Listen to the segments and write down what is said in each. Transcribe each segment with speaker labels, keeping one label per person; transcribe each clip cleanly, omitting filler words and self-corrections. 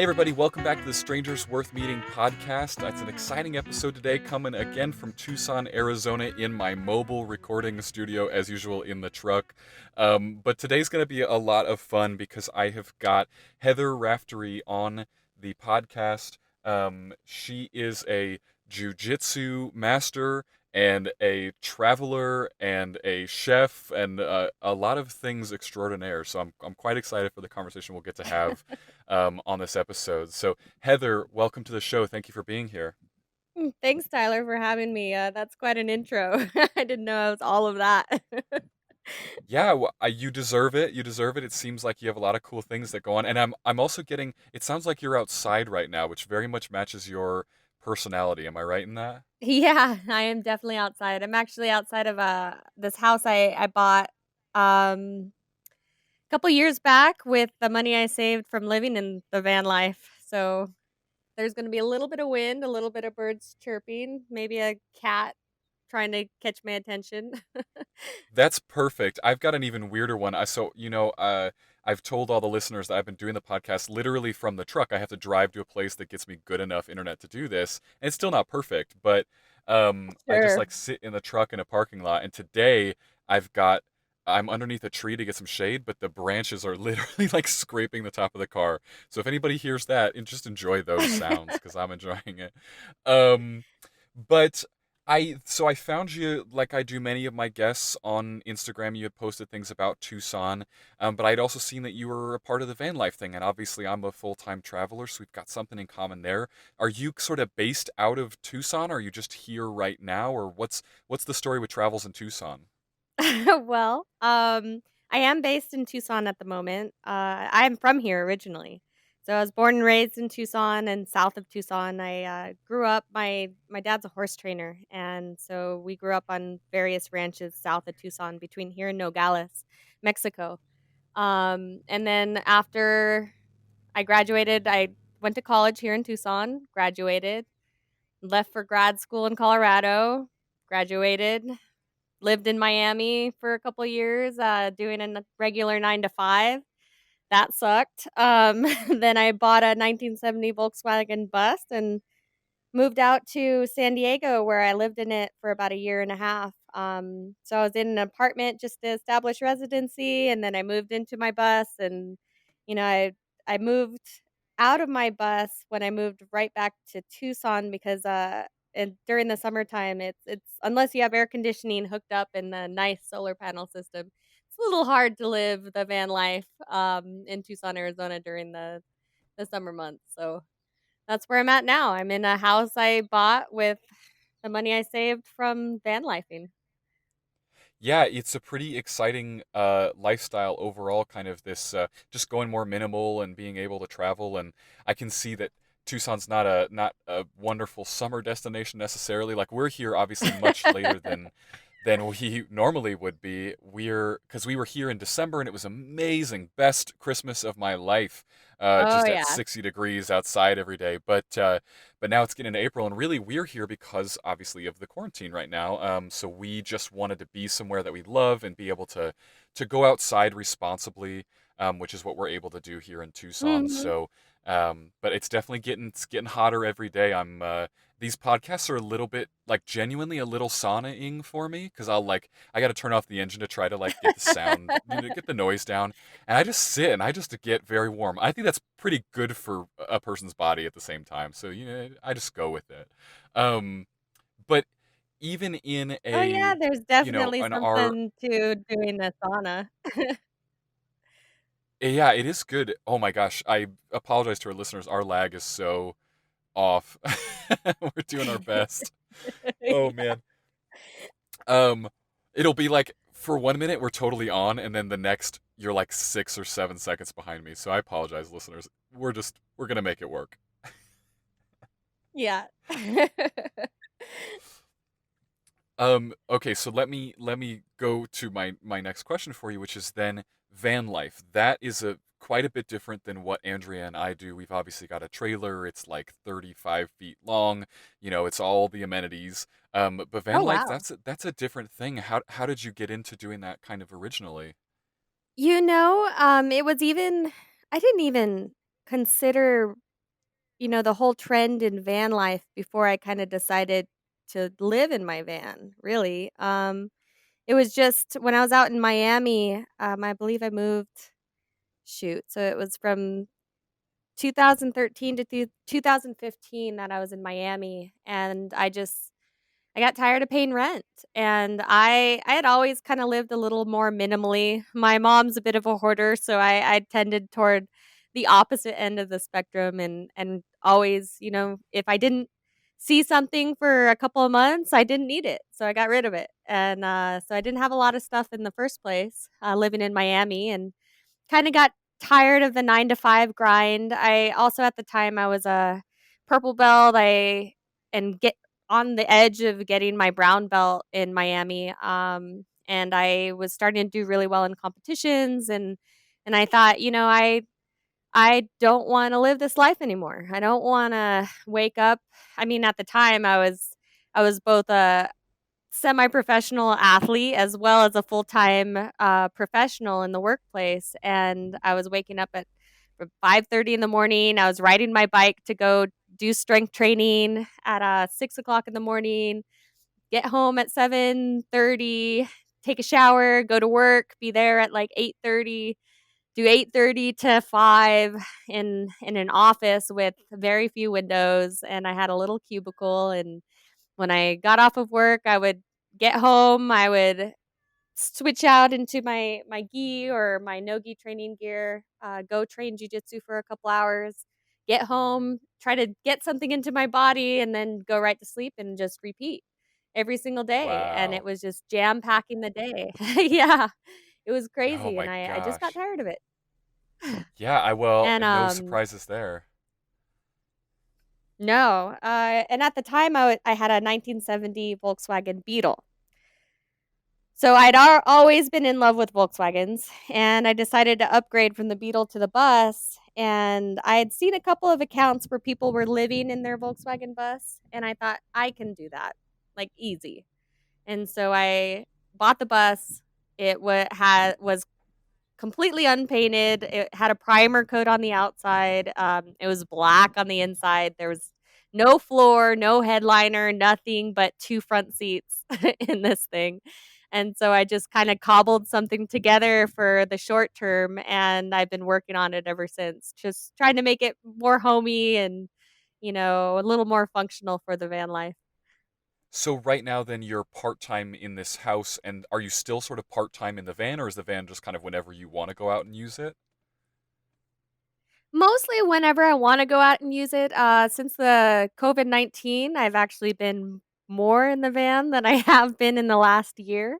Speaker 1: everybody, welcome back to the Strangers Worth Meeting podcast. It's an exciting episode today, coming again from Tucson, Arizona, in my mobile recording studio, as usual, in the truck. But today's going to be a lot of fun because I have got Heather Raftery on the podcast. She is a jujitsu master and a traveler and a chef and a lot of things extraordinaire. So I'm quite excited for the conversation we'll get to have on this episode. So, Heather, welcome to the show. Thank you for being here.
Speaker 2: Thanks, Tyler, for having me. That's quite an intro. I didn't know it was all of that.
Speaker 1: Yeah, you deserve it. You deserve it. It seems like you have a lot of cool things that go on, and I'm also getting. It sounds like you're outside right now, which very much matches your personality. Am I right in that?
Speaker 2: Yeah, I am definitely outside. I'm actually outside of this house I bought a couple years back with the money I saved from living in the van life. So there's going to be a little bit of wind, a little bit of birds chirping, maybe a cat trying to catch my attention.
Speaker 1: That's perfect. I've got an even weirder one. I've told all the listeners that I've been doing the podcast literally from the truck. I have to drive to a place that gets me good enough internet to do this, and it's still not perfect. But I just
Speaker 2: Sure.
Speaker 1: like sit in the truck in a parking lot. And today I've got I'm underneath a tree to get some shade, but the branches are literally like scraping the top of the car. So if anybody hears that, and just enjoy those sounds because I'm enjoying it. Um, but I found you like I do many of my guests on Instagram. You had posted things about Tucson, but I'd also seen that you were a part of the van life thing, and obviously I'm a full-time traveler, so we've got something in common there. Are you sort of based out of Tucson, or are you just here right now, or what's the story with travels in Tucson?
Speaker 2: Well, I am based in Tucson at the moment. I'm from here originally. So I was born and raised in Tucson and south of Tucson. I grew up. My dad's a horse trainer, and so we grew up on various ranches south of Tucson, between here and Nogales, Mexico. And then after I graduated, I went to college here in Tucson. Graduated, left for grad school in Colorado. Graduated, lived in Miami for a couple years, doing a regular 9 to 5. That sucked. Then I bought a 1970 Volkswagen bus and moved out to San Diego, where I lived in it for about a year and a half. So I was in an apartment just to establish residency, and then I moved into my bus, and you know, I moved out of my bus when I moved right back to Tucson because and during the summertime, it's unless you have air conditioning hooked up and a nice solar panel system, it's a little hard to live the van life in Tucson, Arizona during the summer months. So that's where I'm at now. I'm in a house I bought with the money I saved from van lifing.
Speaker 1: Yeah, it's a pretty exciting lifestyle overall, kind of this just going more minimal and being able to travel. And I can see that Tucson's not a wonderful summer destination necessarily. Like we're here obviously much later than we normally would be. We're because we were here in December and it was amazing, best Christmas of my life.
Speaker 2: Oh,
Speaker 1: Just at
Speaker 2: yeah.
Speaker 1: 60 degrees outside every day. But now it's getting into April, and really we're here because obviously of the quarantine right now. So we just wanted to be somewhere that we love and be able to go outside responsibly, which is what we're able to do here in Tucson.
Speaker 2: Mhm.
Speaker 1: So, but it's getting hotter every day. These podcasts are a little bit like genuinely a little saunaing for me because I got to turn off the engine to try to like get the sound, get the noise down, and I just sit and I just get very warm. I think that's pretty good for a person's body at the same time. So, I just go with it. Um, but even in
Speaker 2: Oh, yeah, there's definitely
Speaker 1: an R,
Speaker 2: something to doing the sauna.
Speaker 1: yeah, it is good. Oh my gosh, I apologize to our listeners. Our lag is so off. We're doing our best. Oh
Speaker 2: Yeah.
Speaker 1: man. Um, it'll be like for 1 minute we're totally on, and then the next you're like 6 or 7 seconds behind me. So I apologize, listeners. We're gonna make it work.
Speaker 2: Yeah.
Speaker 1: Okay, so let me go to my next question for you, which is then van life. That is a quite a bit different than what Andrea and I do. We've obviously got a trailer. It's like 35 feet long. It's all the amenities. But van
Speaker 2: Oh,
Speaker 1: life,
Speaker 2: wow.
Speaker 1: that's a different thing. How did you get into doing that kind of originally?
Speaker 2: It was even I didn't even consider the whole trend in van life before I kind of decided to live in my van, really. It was just when I was out in Miami, I believe I moved, so it was from 2013 to 2015 that I was in Miami, and I got tired of paying rent, and I had always kinda lived a little more minimally. My mom's a bit of a hoarder, so I tended toward the opposite end of the spectrum, and always, if I didn't see something for a couple of months, I didn't need it, so I got rid of it, and, so I didn't have a lot of stuff in the first place, living in Miami, and kinda got tired of the 9 to 5 grind. I also at the time, I was a purple belt, and get on the edge of getting my brown belt in Miami, and I was starting to do really well in competitions, and I thought, I don't wanna live this life anymore. I don't wanna wake up. I mean, at the time, I was both a semi-professional athlete as well as a full-time, professional in the workplace, and I was waking up at 5:30 in the morning. I was riding my bike to go do strength training at, 6 o'clock in the morning, get home at 7:30, take a shower, go to work, be there at, like, 8:30, do 8:30 to 5 in an office with very few windows, and I had a little cubicle, and when I got off of work, I would get home, I would switch out into my gi or my no-gi training gear, go train jujitsu for a couple hours, get home, try to get something into my body, and then go right to sleep and just repeat every single day, and it
Speaker 1: Wow.
Speaker 2: was just jam-packing the day. Yeah, it was
Speaker 1: Oh
Speaker 2: crazy, and
Speaker 1: my
Speaker 2: I just got
Speaker 1: gosh.
Speaker 2: tired of it.
Speaker 1: Yeah, well,
Speaker 2: And,
Speaker 1: no surprises there.
Speaker 2: no, and at the time, I had a 1970 Volkswagen Beetle. So I'd always been in love with Volkswagens, and I decided to upgrade from the Beetle to the bus. And I had seen a couple of accounts where people were living in their Volkswagen bus, and I thought I can do that, like easy. And so I bought the bus. Was completely unpainted. It had a primer coat on the outside. It was black on the inside. There was no floor, no headliner, nothing but two front seats in this thing. And so I just kind of cobbled something together for the short term, and I've been working on it ever since, just trying to make it more homey and, a little more functional for the van life.
Speaker 1: So right now then you're part-time in this house, and are you still sort of part-time in the van, or is the van just kind of whenever you want to go out and use it?
Speaker 2: Mostly whenever I wanna go out and use it, since the COVID-19, I've actually been more in the van than I have been in the last year.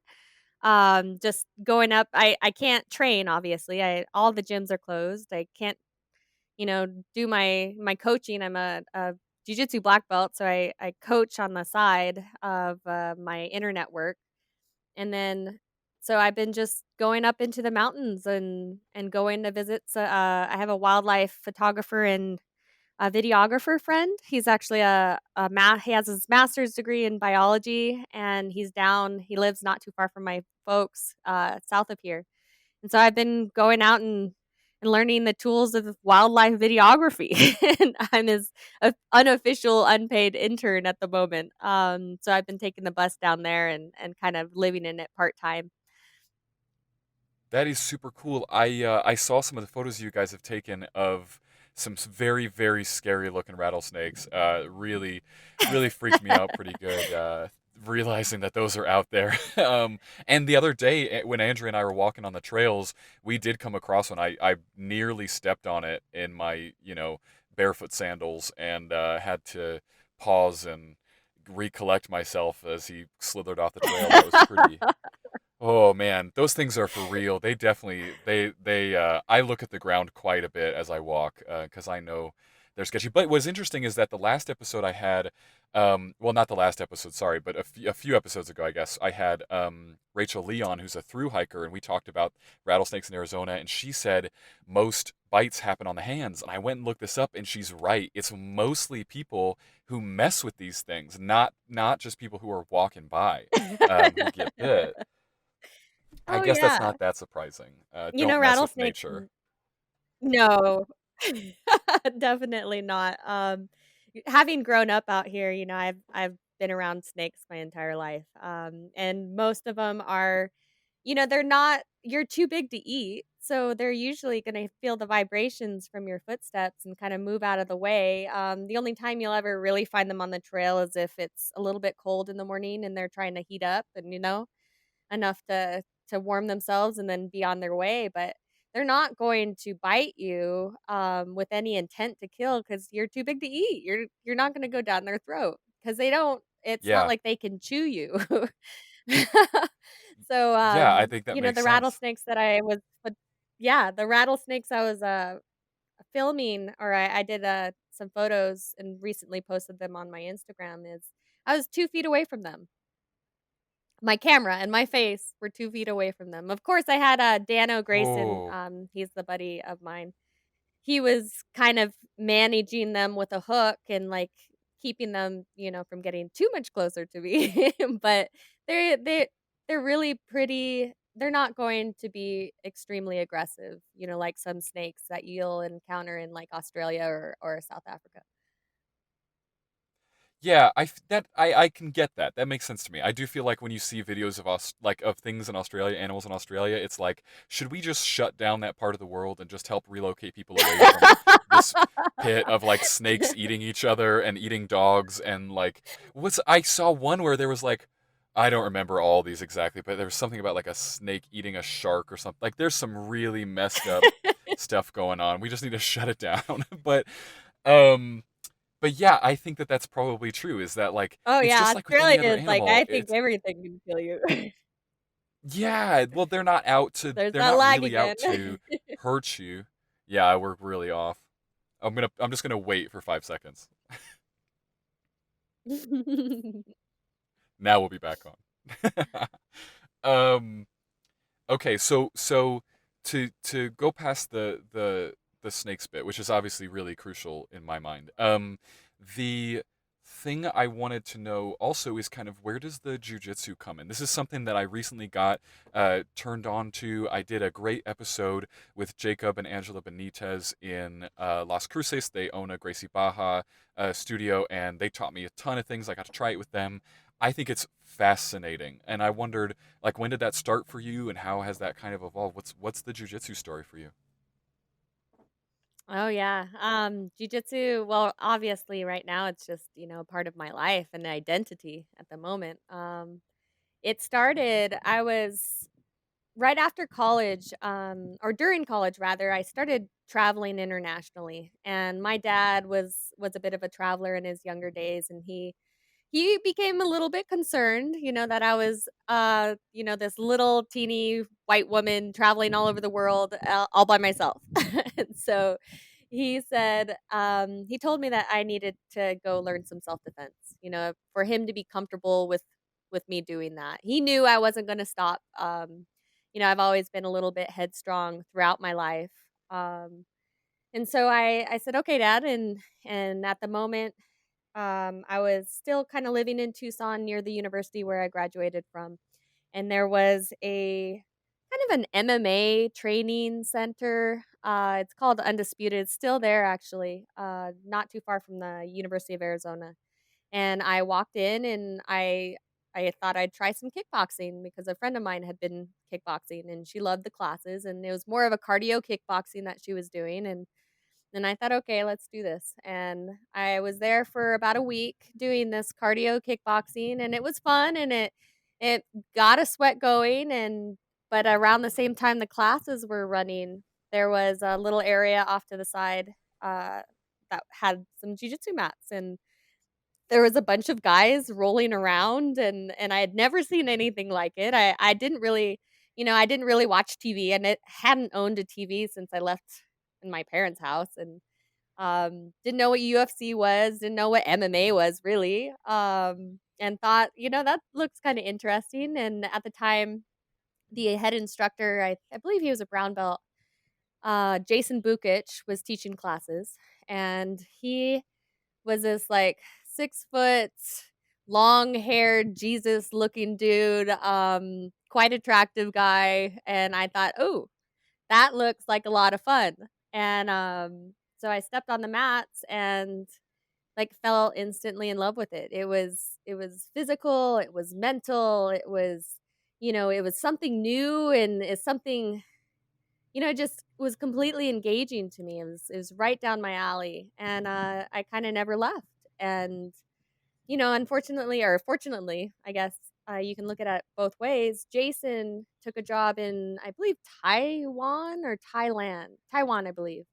Speaker 2: Just going up, I can't train, obviously, I all the gyms are closed, I can't, do my coaching. I'm a jiu-jitsu black belt, so I coach on the side of, my internet work. And then so I've been just going up into the mountains and going to visit. So I have a wildlife photographer and a videographer friend. He's actually he has his master's degree in biology, and he lives not too far from my folks, south of here. And so I've been going out and learning the tools of wildlife videography. And I'm his unofficial unpaid intern at the moment. So I've been taking the bus down there and kind of living in it part time.
Speaker 1: That is super cool. I saw some of the photos you guys have taken of some very very scary looking rattlesnakes. Really freaked me out pretty good. Realizing that those are out there. And the other day when Andrea and I were walking on the trails, we did come across one. I nearly stepped on it in my barefoot sandals and had to pause and recollect myself as he slithered off the trail. That was pretty. Oh man, those things are for real. They definitely I look at the ground quite a bit as I walk because I know they're sketchy. But what's interesting is that the last episode I had, well, not the last episode, sorry, but a few episodes ago, I guess I had Rachel Leon, who's a through hiker, and we talked about rattlesnakes in Arizona, and she said most bites happen on the hands, and I went and looked this up, and she's right. It's mostly people who mess with these things, not just people who are walking by who get bit. I
Speaker 2: Oh
Speaker 1: guess that's
Speaker 2: yeah.
Speaker 1: not that surprising. Don't mess with
Speaker 2: Rattlesnakes
Speaker 1: nature.
Speaker 2: no. Definitely not. Having grown up out here, I've been around snakes my entire life, and most of them are, they're not. You're too big to eat, so they're usually going to feel the vibrations from your footsteps and kind of move out of the way. The only time you'll ever really find them on the trail is if it's a little bit cold in the morning and they're trying to heat up, and enough to warm themselves and then be on their way, but they're not going to bite you, with any intent to kill because 'cause you're too big to eat. You're not gonna go down their throat because they don't it's not
Speaker 1: Yeah.
Speaker 2: like they can chew you. So,
Speaker 1: Yeah, I think that makes
Speaker 2: the
Speaker 1: sense.
Speaker 2: rattlesnakes that I was but yeah, the rattlesnakes I was, filming or I did, some photos and recently posted them on my Instagram is I was 2 feet away from them. My camera and my face were 2 feet away from them. Of course, I had, Dano Grayson,
Speaker 1: Oh.
Speaker 2: he's the buddy of mine. He was kind of managing them with a hook and, like, keeping them, from getting too much closer to me, but they're they they're really pretty they're not going to be extremely aggressive, like some snakes that you'll encounter in, like, Australia or South Africa.
Speaker 1: Yeah, I can get that. That makes sense to me. I do feel like when you see videos of us like of things in Australia, animals in Australia, it's like, should we just shut down that part of the world and just help relocate people away from this pit of like snakes eating each other and eating dogs and like what's I saw one where there was like I don't remember all these exactly, but there was something about like a snake eating a shark or something. Like there's some really messed up stuff going on. We just need to shut it down. Um but yeah, I think that that's probably true. Is that like
Speaker 2: Oh,
Speaker 1: it's
Speaker 2: yeah,
Speaker 1: just like with
Speaker 2: Australia
Speaker 1: any other
Speaker 2: is like,
Speaker 1: animal.
Speaker 2: I think
Speaker 1: It's
Speaker 2: everything can kill you.
Speaker 1: yeah. Well,
Speaker 2: There's
Speaker 1: they're
Speaker 2: that
Speaker 1: not
Speaker 2: lag
Speaker 1: really
Speaker 2: again.
Speaker 1: out to hurt you. Yeah, we're really off. I'm just gonna wait for 5 seconds. Now we'll be back on. um. Okay. So to go past the snakes bit, which is obviously really crucial in my mind. The thing I wanted to know also is kind of where does the jujitsu come in? This is something that I recently got turned on to. I did a great episode with Jacob and Angela Benitez in Las Cruces. They own a Gracie Baja studio, and they taught me a ton of things. I got to try it with them. I think it's fascinating, and I wondered, like, when did that start for you, and how has that kind of evolved? What's the jujitsu story for you?
Speaker 2: Oh, yeah. Jujitsu, well, obviously right now it's just, part of my life and identity at the moment. It started I was right after college, or during college rather, I started traveling internationally. And my dad was a bit of a traveler in his younger days and he became a little bit concerned, that I was, this little teeny white woman traveling all over the world all by myself. And so he said, he told me that I needed to go learn some self defense, for him to be comfortable with me doing that. He knew I wasn't going to stop. I've always been a little bit headstrong throughout my life. And so I said, okay, Dad. And at the moment, I was still kind of living in Tucson near the university where I graduated from. And there was a kind of an MMA training center. It's called Undisputed. It's still there, actually, not too far from the University of Arizona. And I walked in and I thought I'd try some kickboxing because a friend of mine had been kickboxing and she loved the classes and it was more of a cardio kickboxing that she was doing and I thought, okay, let's do this. And I was there for about a week doing this cardio kickboxing, and it was fun, and it got a sweat going. And but around the same time the classes were running, there was a little area off to the side uh, that had some jujitsu mats, and there was a bunch of guys rolling around, and I had never seen anything like it. I didn't really, I didn't really watch TV, and it hadn't owned a TV since I left in my parents' house, and didn't know what UFC was, didn't know what MMA was really, and thought, that looks kind of interesting. And at the time, the head instructor, I believe he was a brown belt, Jason Bukic was teaching classes, and he was this like 6 foot, long haired, Jesus looking dude, quite attractive guy. And I thought, oh, that looks like a lot of fun. And so I stepped on the mats and like fell instantly in love with it. It was physical, it was mental, it was, it was something new, and it's something, it just was completely engaging to me. It was right down my alley, and I kind of never left. And unfortunately, or fortunately, I guess, you can look at it both ways. Jason took a job in, I believe, Taiwan or Taiwan, I believe,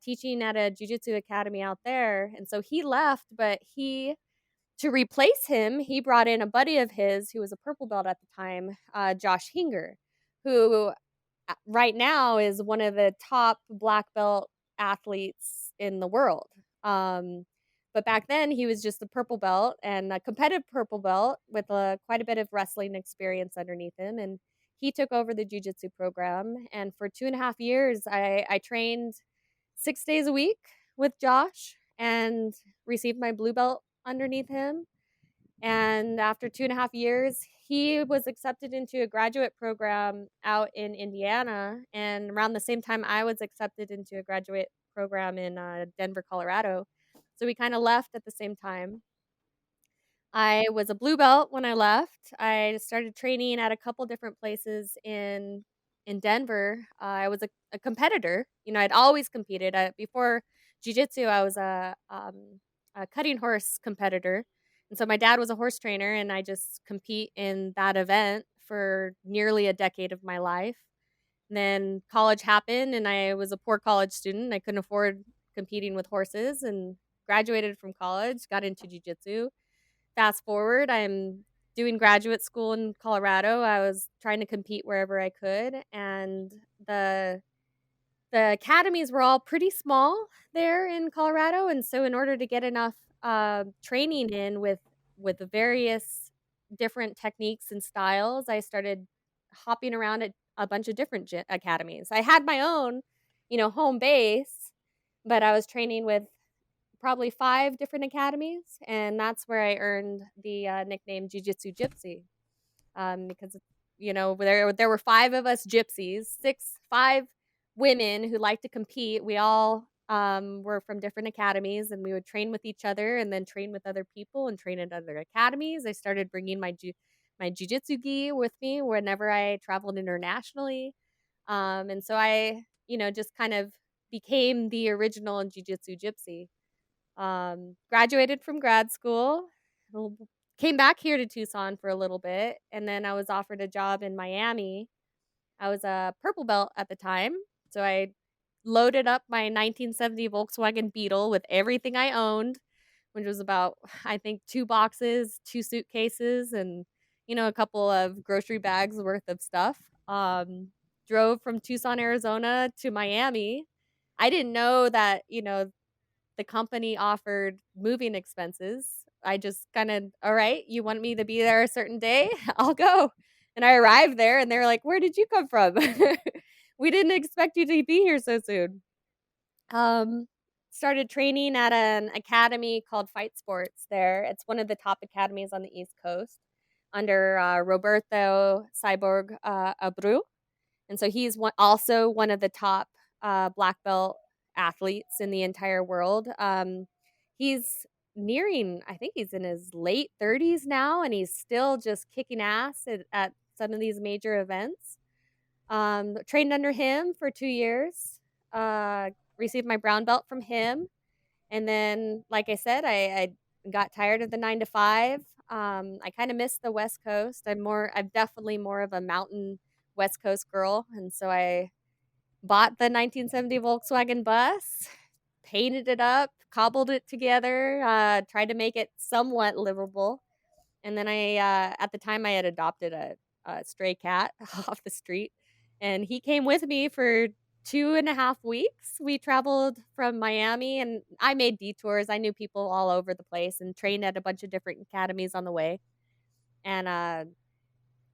Speaker 2: teaching at a jujitsu academy out there. And so he left, but to replace him, he brought in a buddy of his who was a purple belt at the time, Josh Hinger, who right now is one of the top black belt athletes in the world. Um, but back then, he was just a purple belt and a competitive purple belt with quite a bit of wrestling experience underneath him. And he took over the jujitsu program. And for 2.5 years, I trained 6 days a week with Josh and received my blue belt underneath him. And after 2.5 years, he was accepted into a graduate program out in Indiana. And around the same time, I was accepted into a graduate program in Denver, Colorado. So we kind of left at the same time. I was a blue belt when I left. I started training at a couple different places in Denver. I was a competitor. I'd always competed. Before jiu-jitsu, I was a cutting horse competitor. And so my dad was a horse trainer, and I just compete in that event for nearly a decade of my life. And then college happened, and I was a poor college student. I couldn't afford competing with horses, and graduated from college, got into jiu-jitsu. Fast forward, I'm doing graduate school in Colorado. I was trying to compete wherever I could, and the the academies were all pretty small there in Colorado. And so in order to get enough training in with the various different techniques and styles, I started hopping around at a bunch of different academies. I had my own, home base, but I was training with probably 5 different academies, and that's where I earned the, nickname Jiu-Jitsu Gypsy, because, there were 5 of us gypsies, 5 women who like to compete. We all, were from different academies, and we would train with each other and then train with other people and train at other academies. I started bringing my jiu-jitsu gi with me whenever I traveled internationally, and so I, just kind of became the original jiu-jitsu gypsy. Graduated from grad school, l came back here to Tucson for a little bit, and then I was offered a job in Miami. I was a purple belt at the time, so I loaded up my 1970 Volkswagen Beetle with everything I owned, which was about, I think, 2 boxes, 2 suitcases, and, a couple of grocery bags worth of stuff. Drove from Tucson, Arizona to Miami. I didn't know that, the company offered moving expenses. I just kinda, "All right, you want me to be there a certain day? I'll go." And I arrived there, and they were like, "Where did you come from? We didn't expect you to be here so soon." Um, Started training at an academy called Fight Sports there. It's one of the top academies on the East Coast under, Roberto Cyborg, Abreu. And so he's also one of the top black belt athletes in the entire world. He's nearing, I think he's in his late 30s now, and he's still just kicking ass at some of these major events. Trained under him for 2 years, received my brown belt from him. And then, like I said, I got tired of the 9 to 5. I kind of miss the West Coast. I'm definitely more of a mountain West Coast girl, and so I bought the 1970 Volkswagen bus, painted it up, cobbled it together, tried to make it somewhat livable. And then at the time, I had adopted a stray cat off the street, and he came with me for 2.5 weeks. We traveled from Miami, and I made detours. I knew people all over the place and trained at a bunch of different academies on the way. And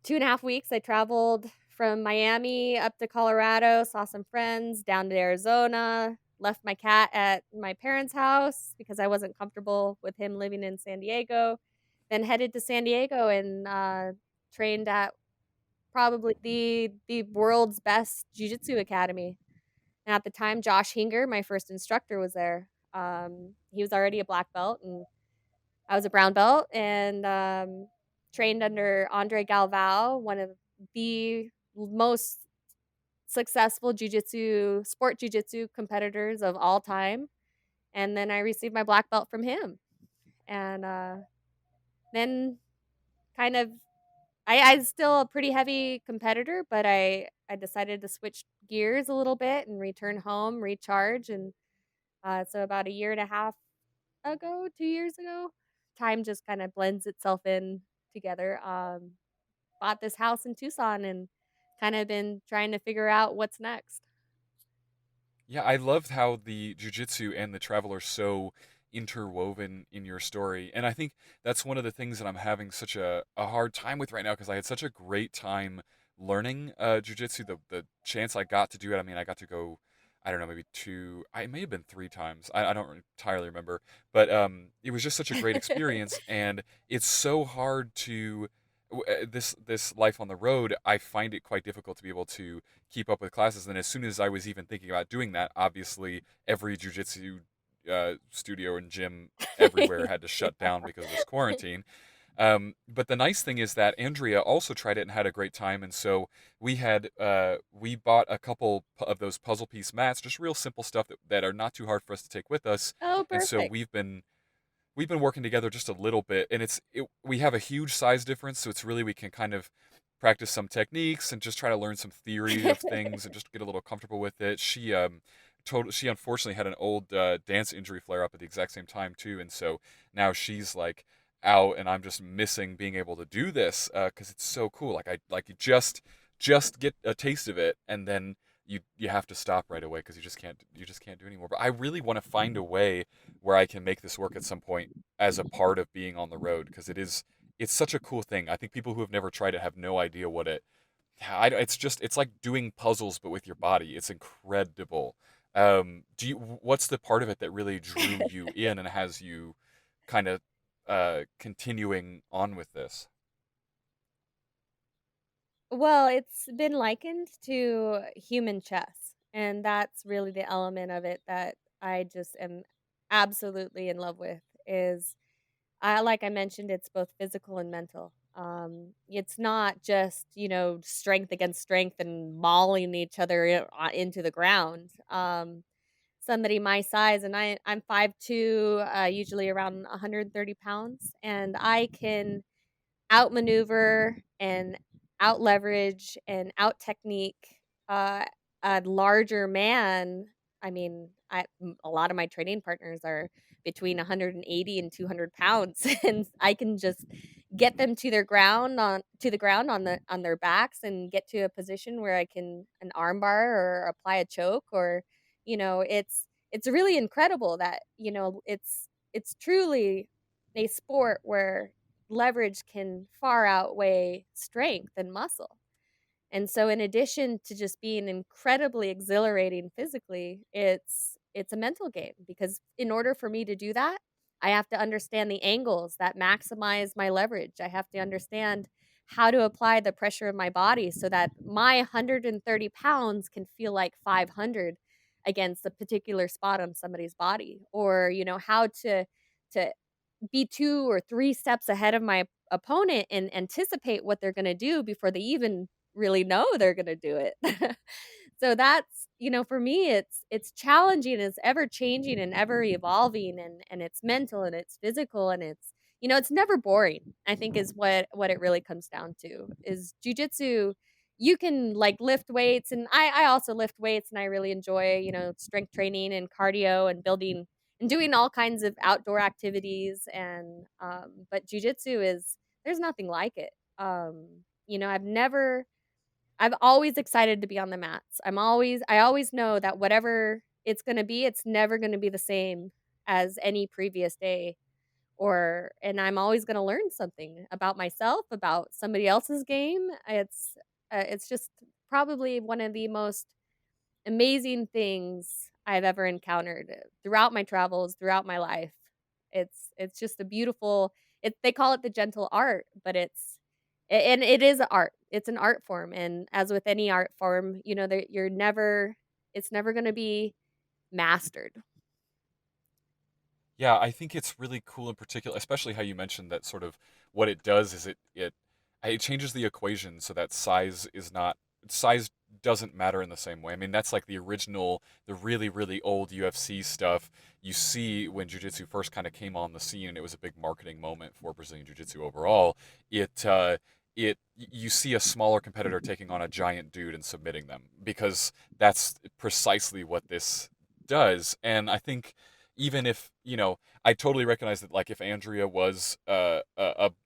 Speaker 2: 2.5 weeks, I traveled from Miami up to Colorado, saw some friends, down to Arizona, left my cat at my parents' house because I wasn't comfortable with him living in San Diego, then headed to San Diego and trained at probably the world's best jiu-jitsu academy. And at the time, Josh Hinger, my first instructor, was there. He was already a black belt, and I was a brown belt, and trained under Andre Galvao, one of the most successful sport jujitsu competitors of all time. And then I received my black belt from him. And then kind of, I'm still a pretty heavy competitor, but I decided to switch gears a little bit and return home, recharge. And so about a year and a half ago, 2 years ago, time just kind of blends itself in together. Bought this house in Tucson and kind of been trying to figure out what's next.
Speaker 1: Yeah, I loved how the jujitsu and the travel are so interwoven in your story. And I think that's one of the things that I'm having such a hard time with right now because I had such a great time learning jujitsu. The chance I got to do it, I mean, I got to go, I don't know, maybe two, I may have been three times. I don't entirely remember. But it was just such a great experience. And it's so hard to. This life on the road, I find it quite difficult to be able to keep up with classes. And as soon as I was even thinking about doing that, obviously every jujitsu studio and gym everywhere had to shut
Speaker 2: Yeah.
Speaker 1: down because of this quarantine. But the nice thing is that Andrea also tried it and had a great time, and so we bought a couple of those puzzle piece mats, just real simple stuff that are not too hard for us to take with us,
Speaker 2: Oh,
Speaker 1: and so
Speaker 2: perfect.
Speaker 1: we've been working together just a little bit, and we have a huge size difference, so it's really we can kind of practice some techniques and just try to learn some theory of things and just get a little comfortable with it. She unfortunately had an old dance injury flare up at the exact same time too, and so now she's like out, and I'm just missing being able to do this because it's so cool. Like I like you just get a taste of it, and then you have to stop right away because you just can't do anymore. But I really want to find a way where I can make this work at some point as a part of being on the road because it's such a cool thing. I think people who have never tried it have no idea what it. It's like doing puzzles but with your body. It's incredible. What's the part of it that really drew you in and has you kind of continuing on with this?
Speaker 2: Well, it's been likened to human chess, and that's really the element of it that I just am absolutely in love with. Is I like I mentioned, it's both physical and mental. It's not just strength against strength and mauling each other into the ground. Somebody my size, and I'm 5'2", usually around 130 pounds, and I can outmaneuver and out leverage and out technique uh, a larger man. I mean, a lot of my training partners are between 180 and 200 pounds, and I can just get them to the ground on their backs and get to a position where I can an armbar or apply a choke, or it's really incredible that it's truly a sport where leverage can far outweigh strength and muscle. And so in addition to just being incredibly exhilarating physically, it's a mental game because in order for me to do that, I have to understand the angles that maximize my leverage. I have to understand how to apply the pressure of my body so that my 130 pounds can feel like 500 against a particular spot on somebody's body, or how to be 2 or 3 steps ahead of my opponent and anticipate what they're gonna do before they even really know they're gonna do it. So that's for me, it's challenging, it's ever changing and ever evolving, and it's mental and it's physical and it's never boring, I think is what it really comes down to, is jujitsu. You can, like, lift weights, and I also lift weights, and I really enjoy, strength training and cardio and building and doing all kinds of outdoor activities, and but jujitsu is there's nothing like it. I've always excited to be on the mats. I always know that whatever it's going to be, it's never going to be the same as any previous day, and I'm always going to learn something about myself, about somebody else's game. It's just probably one of the most amazing things I've ever encountered throughout my travels, throughout my life. It's just a beautiful, they call it the gentle art, but and it is art. It's an art form, and as with any art form, you're never It's never going to be mastered.
Speaker 1: Yeah, I think it's really cool in particular, especially how you mentioned that sort of what it does is it changes the equation so that size doesn't matter in the same way. I mean, that's like the original, the really, really old UFC stuff you see when jiu-jitsu first kind of came on the scene, and it was a big marketing moment for Brazilian jiu-jitsu overall. You see a smaller competitor taking on a giant dude and submitting them because that's precisely what this does. And I think even if I totally recognize that, like, if Andrea was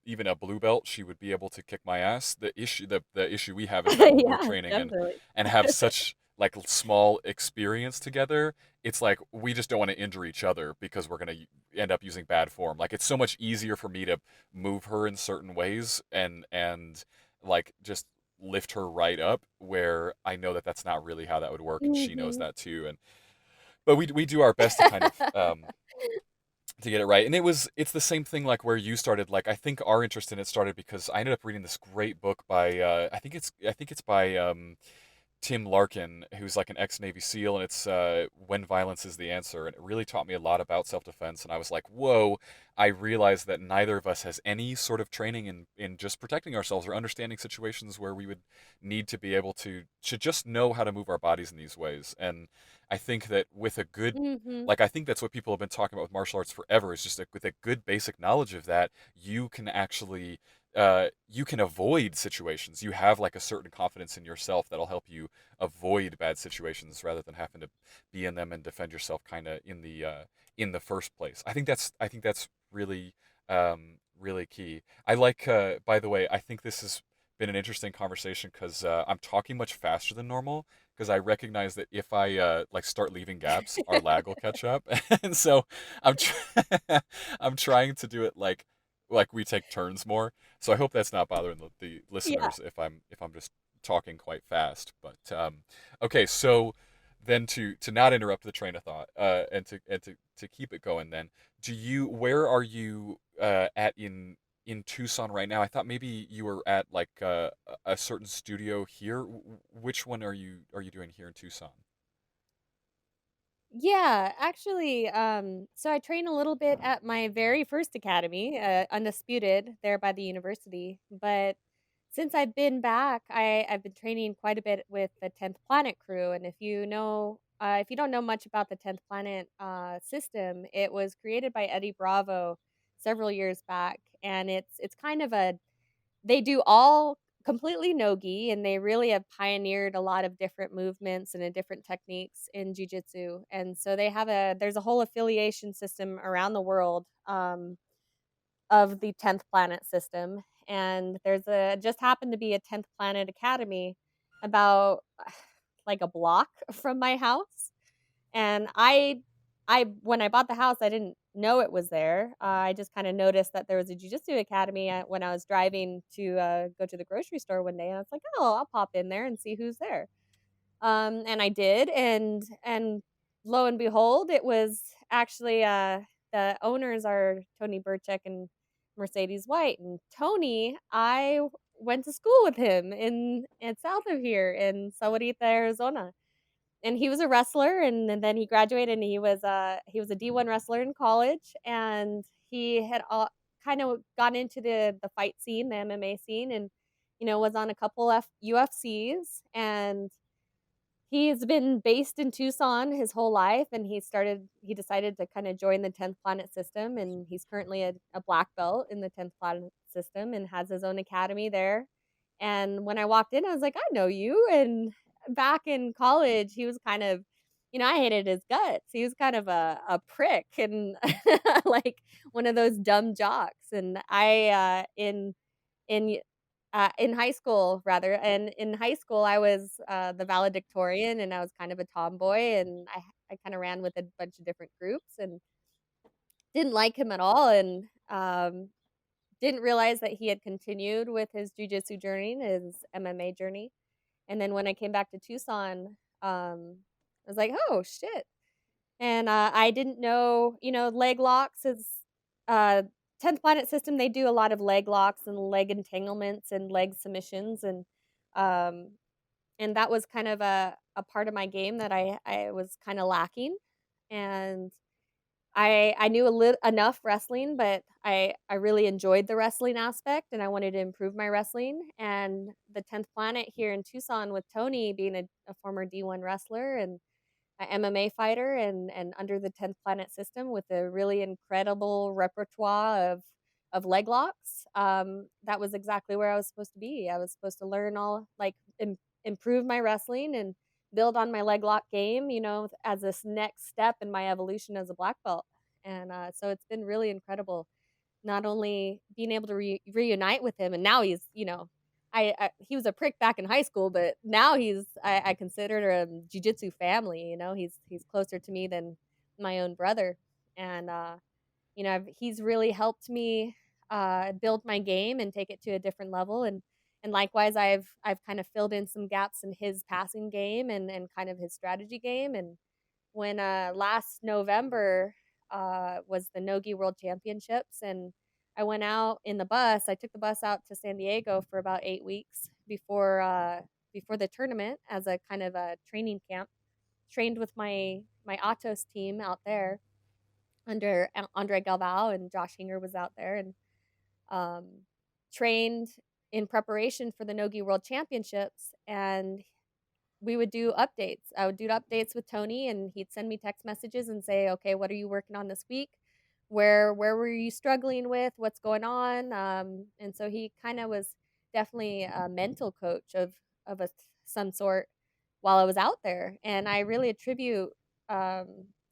Speaker 1: even a blue belt, she would be able to kick my ass. The issue we have is that when we're
Speaker 2: Yeah,
Speaker 1: training
Speaker 2: definitely.
Speaker 1: and have such like small experience together, it's like we just don't want to injure each other because we're gonna end up using bad form. Like, it's so much easier for me to move her in certain ways and like just lift her right up, where I know that that's not really how that would work, and she knows
Speaker 2: Mhm.
Speaker 1: that too. And but we do our best to kind of to get it right. And it's the same thing, like where you started. Like, I think our interest in it started because I ended up reading this great book by I think it's by Tim Larkin, who's like an ex-Navy SEAL, and it's When Violence is the Answer. And it really taught me a lot about self-defense. And I was like, whoa, I realized that neither of us has any sort of training in just protecting ourselves or understanding situations where we would need to be able to just know how to move our bodies in these ways. And I think that with a good,
Speaker 2: Mhm.
Speaker 1: like, I think that's what people have been talking about with martial arts forever, is just like with a good basic knowledge of that, you can actually you can avoid situations. You have like a certain confidence in yourself that'll help you avoid bad situations rather than having to be in them and defend yourself kind of in the first place. I think that's really really key. I like by the way, I think this has been an interesting conversation because I'm talking much faster than normal because I recognize that if I like start leaving gaps, our lag will catch up, and so I'm I'm trying to do it like we take turns more. So I hope that's not bothering the
Speaker 2: Yeah.
Speaker 1: listeners if I'm just talking quite fast. But okay, so then to not interrupt the train of thought, and to keep it going, then where are you at in Tucson right now? I thought maybe you were at like a certain studio here. Which one are you doing here in Tucson?
Speaker 2: Yeah, actually, so I train a little bit at my very first academy, Undisputed, there by the university. But since I've been back, I've been training quite a bit with the 10th Planet crew. And if you don't know much about the 10th Planet system, it was created by Eddie Bravo several years back, and it's kind of a they do all completely no-gi, and they really have pioneered a lot of different movements and different techniques in jiu-jitsu. And so there's a whole affiliation system around the world, of the 10th Planet system. And there's a just happened to be a 10th Planet Academy about like a block from my house. And I when I bought the house, I didn't know it was there. I just kinda noticed that there was a jujitsu academy when I was driving to, go to the grocery store one day, and I was like, "Oh, I'll pop in there and see who's there." And I did, and lo and behold, it was actually, the owners are Tony Burchek and Mercedes White. And Tony, went to school with him in south of here in Sahuarita, Arizona. And he was a wrestler, and then he graduated, and he was a D1 wrestler in college. And he had kind of gone into the fight scene, the MMA scene, and was on a couple UFCs. And he's been based in Tucson his whole life, and he decided to kind of join the 10th Planet system. And he's currently a black belt in the 10th Planet system and has his own academy there. And when I walked in, I was like, "I know you." And back in college, he was kind of, I hated his guts. He was kind of a prick, and like one of those dumb jocks. And in in high school, rather, and in high school, I was, the valedictorian, and I was kind of a tomboy. And I kinda ran with a bunch of different groups and didn't like him at all. And, didn't realize that he had continued with his jujitsu journey and his MMA journey. And then when I came back to Tucson, I was like, "Oh, shit." And, I didn't know, leg locks is, uh 10th Planet system, they do a lot of leg locks and leg entanglements and leg submissions. And, um, and that was kind of a part of my game that I was kind of lacking. And I knew enough wrestling, but I really enjoyed the wrestling aspect, and I wanted to improve my wrestling. And the 10th Planet here in Tucson, with Tony being a former D1 wrestler and a MMA fighter, and under the 10th Planet system with a really incredible repertoire of leg locks. That was exactly where I was supposed to be. I was supposed to learn all, like, improve my wrestling and build on my leg lock game, as this next step in my evolution as a black belt. And so it's been really incredible, not only being able to reunite with him, and now he's, he was a prick back in high school, but now I consider him jujitsu family. He's closer to me than my own brother. And he's really helped me build my game and take it to a different level. And likewise, I've kind of filled in some gaps in his passing game and kind of his strategy game. And when last November was the Nogi World Championships, and I went out in the bus. I took the bus out to San Diego for about 8 weeks before the tournament as a kind of a training camp. Trained with my Atos team out there under Andre Galvao, and Josh Hinger was out there, and um, trained in preparation for the Nogi World Championships. And we would do updates. I would do updates with Tony, and he'd send me text messages and say, "Okay, what are you working on this week? Where were you struggling with? What's going on?" And so he kind of was definitely a mental coach of some sort while I was out there. And I really attribute, I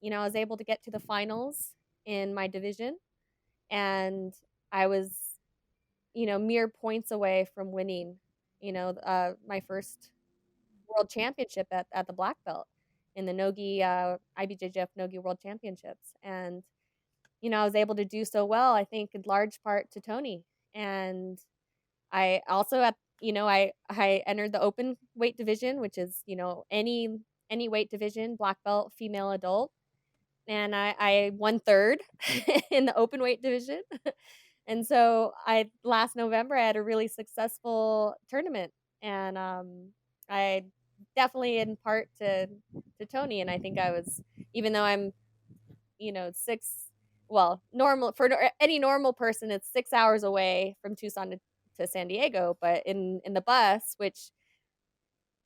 Speaker 2: was able to get to the finals in my division, and I was, mere points away from winning, my first world championship at the black belt in the Nogi IBJJF Nogi World Championships. And I was able to do so well, I think, in large part to Tony. And I also, I entered the open weight division, which is, any weight division, black belt, female, adult. And I won third in the open weight division. And so I last November I had a really successful tournament. And I definitely in part to Tony. And I think I was, even though I'm, six, well, normal for any normal person, it's 6 hours away from Tucson to San Diego. But in the bus, which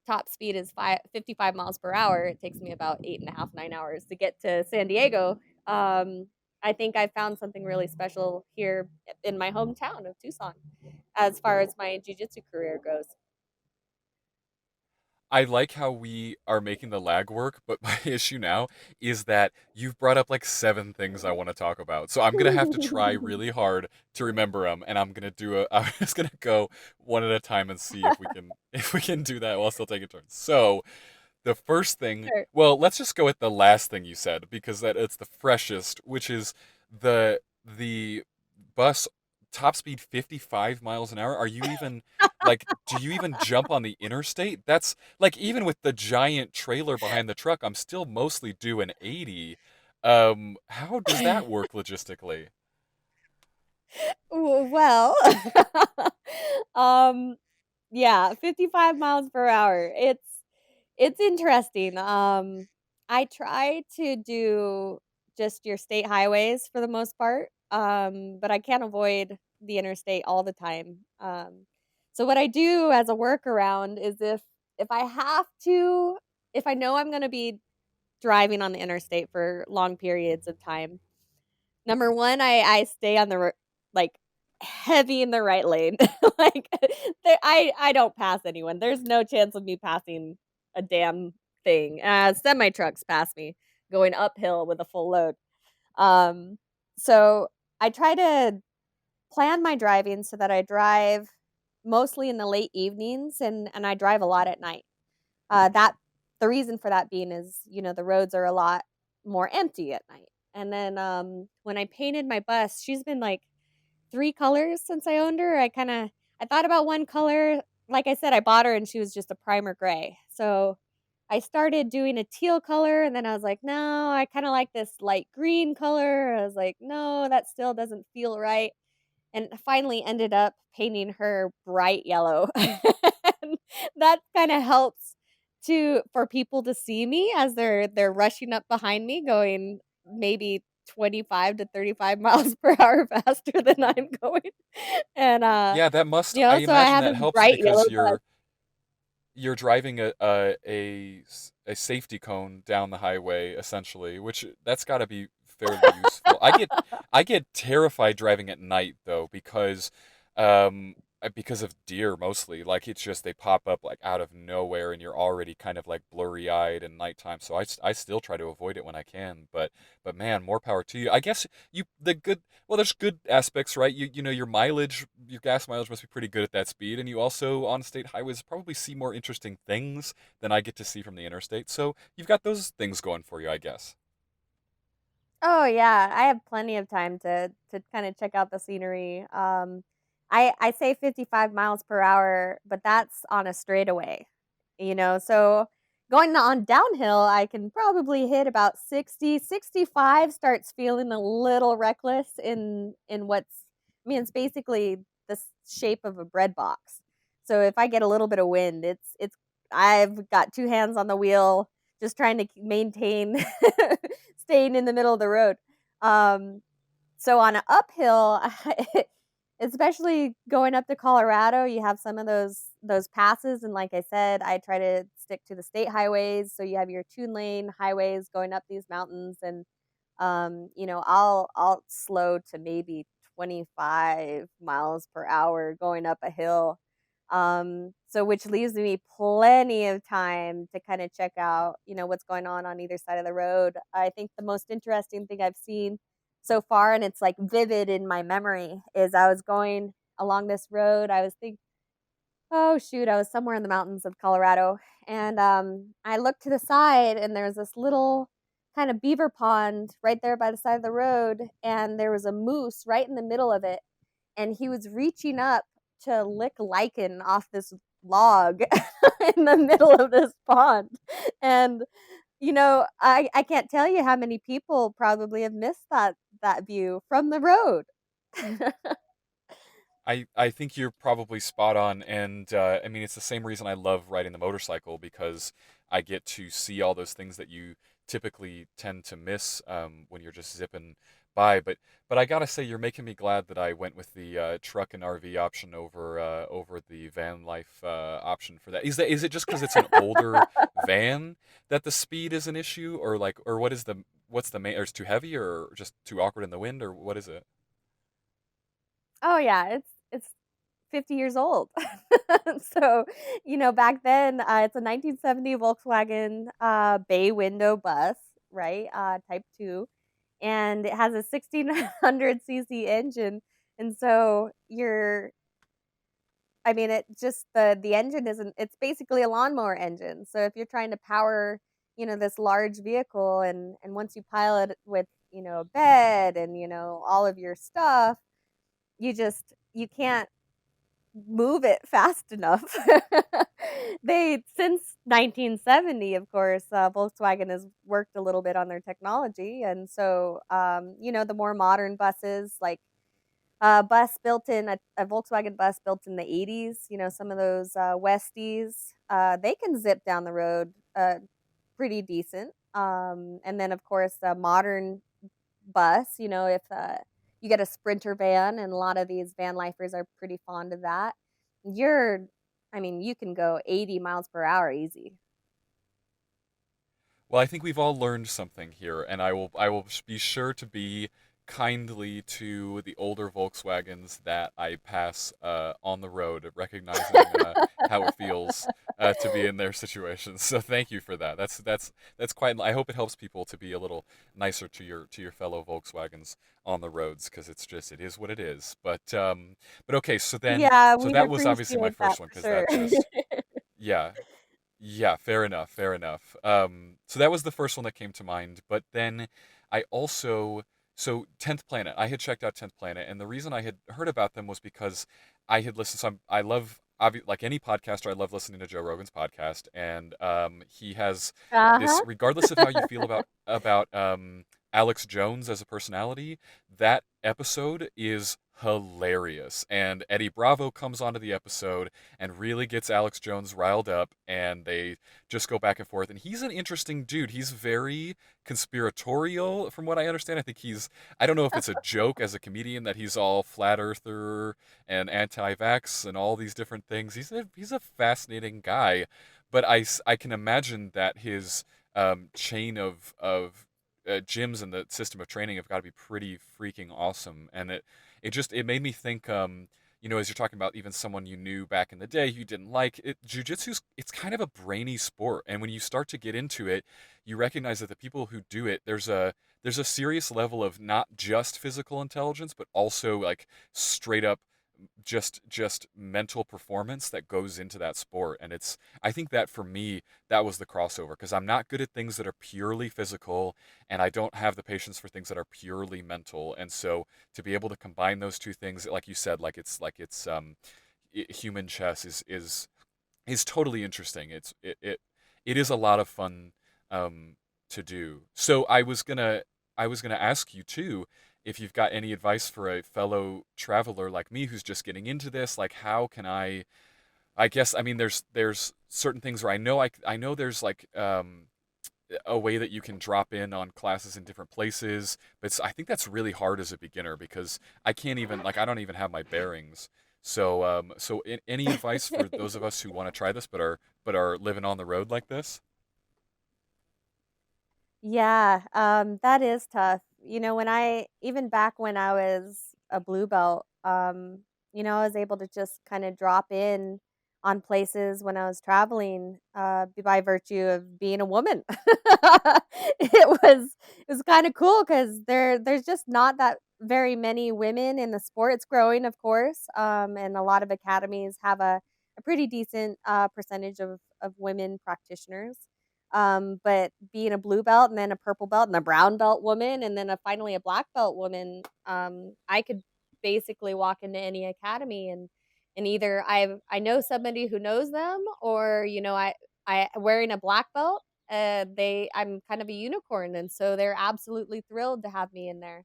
Speaker 2: top speed is 55 miles per hour, it takes me about 8.5, 9 hours to get to San Diego. Um, I think I found something really special here in my hometown of Tucson as far as my jujitsu career goes.
Speaker 1: I like how we are making the lag work, but my issue now is that you've brought up like seven things I want to talk about. So I'm gonna have to try really hard to remember them, and I'm gonna do a. I'm just gonna go one at a time and see if we can do that while still taking turns. So the first thing,
Speaker 2: Sure.
Speaker 1: well, let's just go with the last thing you said because that it's the freshest, which is the bus top speed 55 miles an hour. Are you even like do you even jump on the interstate? That's like even with the giant trailer behind the truck, I'm still mostly doing 80. How does that work logistically?
Speaker 2: Well, um, yeah, 55 miles per hour. It's interesting. I try to do just your state highways for the most part, but I can't avoid the interstate all the time. So what I do as a workaround is if I have to, if I know I'm going to be driving on the interstate for long periods of time, number one, I stay on like heavy in the right lane. Like I don't pass anyone. There's no chance of me passing a damn thing. Semi trucks pass me going uphill with a full load. Um, so I try to plan my driving so that I drive mostly in the late evenings, and I drive a lot at night. That the reason for that being is, the roads are a lot more empty at night. And then when I painted my bus, she's been like 3 colors since I owned her. I thought about one color. Like I said, I bought her and she was just a primer gray. So I started doing a teal color, and then I was like, "No, I kinda like this light green color." I was like, "No, that still doesn't feel right." And finally ended up painting her bright yellow. that kind of helps to for people to see me as they're rushing up behind me going maybe 25 to 35 miles per hour faster than I'm going. And
Speaker 1: Yeah, that must, I
Speaker 2: so I
Speaker 1: imagine
Speaker 2: have
Speaker 1: that
Speaker 2: this
Speaker 1: helps
Speaker 2: bright
Speaker 1: because
Speaker 2: yellow bus.
Speaker 1: you're driving a safety cone down the highway essentially, which that's got to be fairly useful. I get terrified driving at night though because of deer mostly. Like it's just they pop up like out of nowhere and you're already kind of like blurry-eyed in nighttime. So I still try to avoid it when I can, but man, more power to you. I guess you the good well, there's good aspects, right? You know your mileage, your gas mileage must be pretty good at that speed, and you also on state highways probably see more interesting things than I get to see from the interstate. So you've got those things going for you, I guess.
Speaker 2: Oh yeah, I have plenty of time to kind of check out the scenery. I say 55 miles per hour, but that's on a straightaway. So going on downhill, I can probably hit about 60, 65. Starts feeling a little reckless in what's I mean, it's basically the shape of a bread box. So if I get a little bit of wind, it's I've got two hands on the wheel just trying to maintain staying in the middle of the road. Um, so on an uphill, especially going up to Colorado, you have some of those passes, and like I said, I try to stick to the state highways. So you have your 2 lane highways going up these mountains, and I'll slow to maybe 25 miles per hour going up a hill. So which leaves me plenty of time to kind of check out, what's going on either side of the road. I think the most interesting thing I've seen so far, and it's like vivid in my memory, is I was going along this road. I was thinking, oh shoot, I was somewhere in the mountains of Colorado, and I looked to the side, and there's this little kind of beaver pond right there by the side of the road, and there was a moose right in the middle of it, and he was reaching up to lick lichen off this log in the middle of this pond. And I can't tell you how many people probably have missed that view from the road.
Speaker 1: I think you're probably spot on, and I mean it's the same reason I love riding the motorcycle because I get to see all those things that you typically tend to miss when you're just zipping by. But I gotta say, you're making me glad that I went with the truck and RV option over the van life option for that. Is it just because it's an older van that the speed is an issue, or like or what's the main? Or it's too heavy, or just too awkward in the wind, or what is it?
Speaker 2: Oh yeah, it's 50 years old. So, back then, it's a 1970 Volkswagen bay window bus, right? Type 2. And it has a 1600 cc engine. And so I mean, it just the engine isn't, it's basically a lawnmower engine. So if you're trying to power, this large vehicle, and once you pile it with, a bed and, all of your stuff, you can't move it fast enough. They since 1970, of course, Volkswagen has worked a little bit on their technology, and so the more modern buses, like a Volkswagen bus built in the 80s, some of those Westies, they can zip down the road pretty decent. And then, of course, a modern bus, if you get a Sprinter van, and a lot of these van lifers are pretty fond of that, you're, I mean, you can go 80 miles per hour easy.
Speaker 1: Well, I think we've all learned something here, and I will be sure to be kindly to the older Volkswagens that I pass on the road, recognizing how it feels to be in their situations. So thank you for that. That's quite. I hope it helps people to be a little nicer to your fellow Volkswagens on the roads because it is what it is. But okay,
Speaker 2: Yeah,
Speaker 1: so
Speaker 2: we'd
Speaker 1: that was obviously my
Speaker 2: appreciate that
Speaker 1: first one
Speaker 2: for
Speaker 1: because
Speaker 2: sure.
Speaker 1: that just yeah. Yeah, fair enough, fair enough. So that was the first one that came to mind. But then I also, so 10th Planet, I had checked out 10th Planet, and the reason I had heard about them was because I had listened. So I love, like any podcaster, I love listening to Joe Rogan's podcast, and he has this.
Speaker 2: Uh-huh.
Speaker 1: Regardless of how you feel about Alex Jones as a personality, that episode is hilarious. And Eddie Bravo comes onto the episode and really gets Alex Jones riled up, and they just go back and forth. And he's an interesting dude. He's very conspiratorial, from what I understand. I don't know if it's a joke as a comedian that he's all flat earther and anti-vax and all these different things. He's a fascinating guy, but I can imagine that his chain of gyms and the system of training have got to be pretty freaking awesome. And it made me think, as you're talking about even someone you knew back in the day you didn't like it, jujitsu's it's kind of a brainy sport, and when you start to get into it, you recognize that the people who do it, there's a serious level of not just physical intelligence, but also like straight up just mental performance that goes into that sport. And I think that for me, that was the crossover, because I'm not good at things that are purely physical, and I don't have the patience for things that are purely mental. And so to be able to combine those two things, like you said, human chess is totally interesting. It is a lot of fun to do. So I was gonna ask you too, if you've got any advice for a fellow traveler like me who's just getting into this. Like, how can I guess, I mean, there's certain things where I know there's like a way that you can drop in on classes in different places, but I think that's really hard as a beginner, because I can't even, like, I don't even have my bearings. So any advice for those of us who want to try this but are living on the road like this?
Speaker 2: Yeah, that is tough. When even back when I was a blue belt, I was able to just kind of drop in on places when I was traveling, by virtue of being a woman. It was kind of cool because there's just not that very many women in the sport. It's growing, of course, and a lot of academies have a pretty decent percentage of women practitioners. But being a blue belt and then a purple belt and a brown belt woman and then finally a black belt woman, I could basically walk into any academy and either I know somebody who knows them, or I wearing a black belt, I'm kind of a unicorn, and so they're absolutely thrilled to have me in there.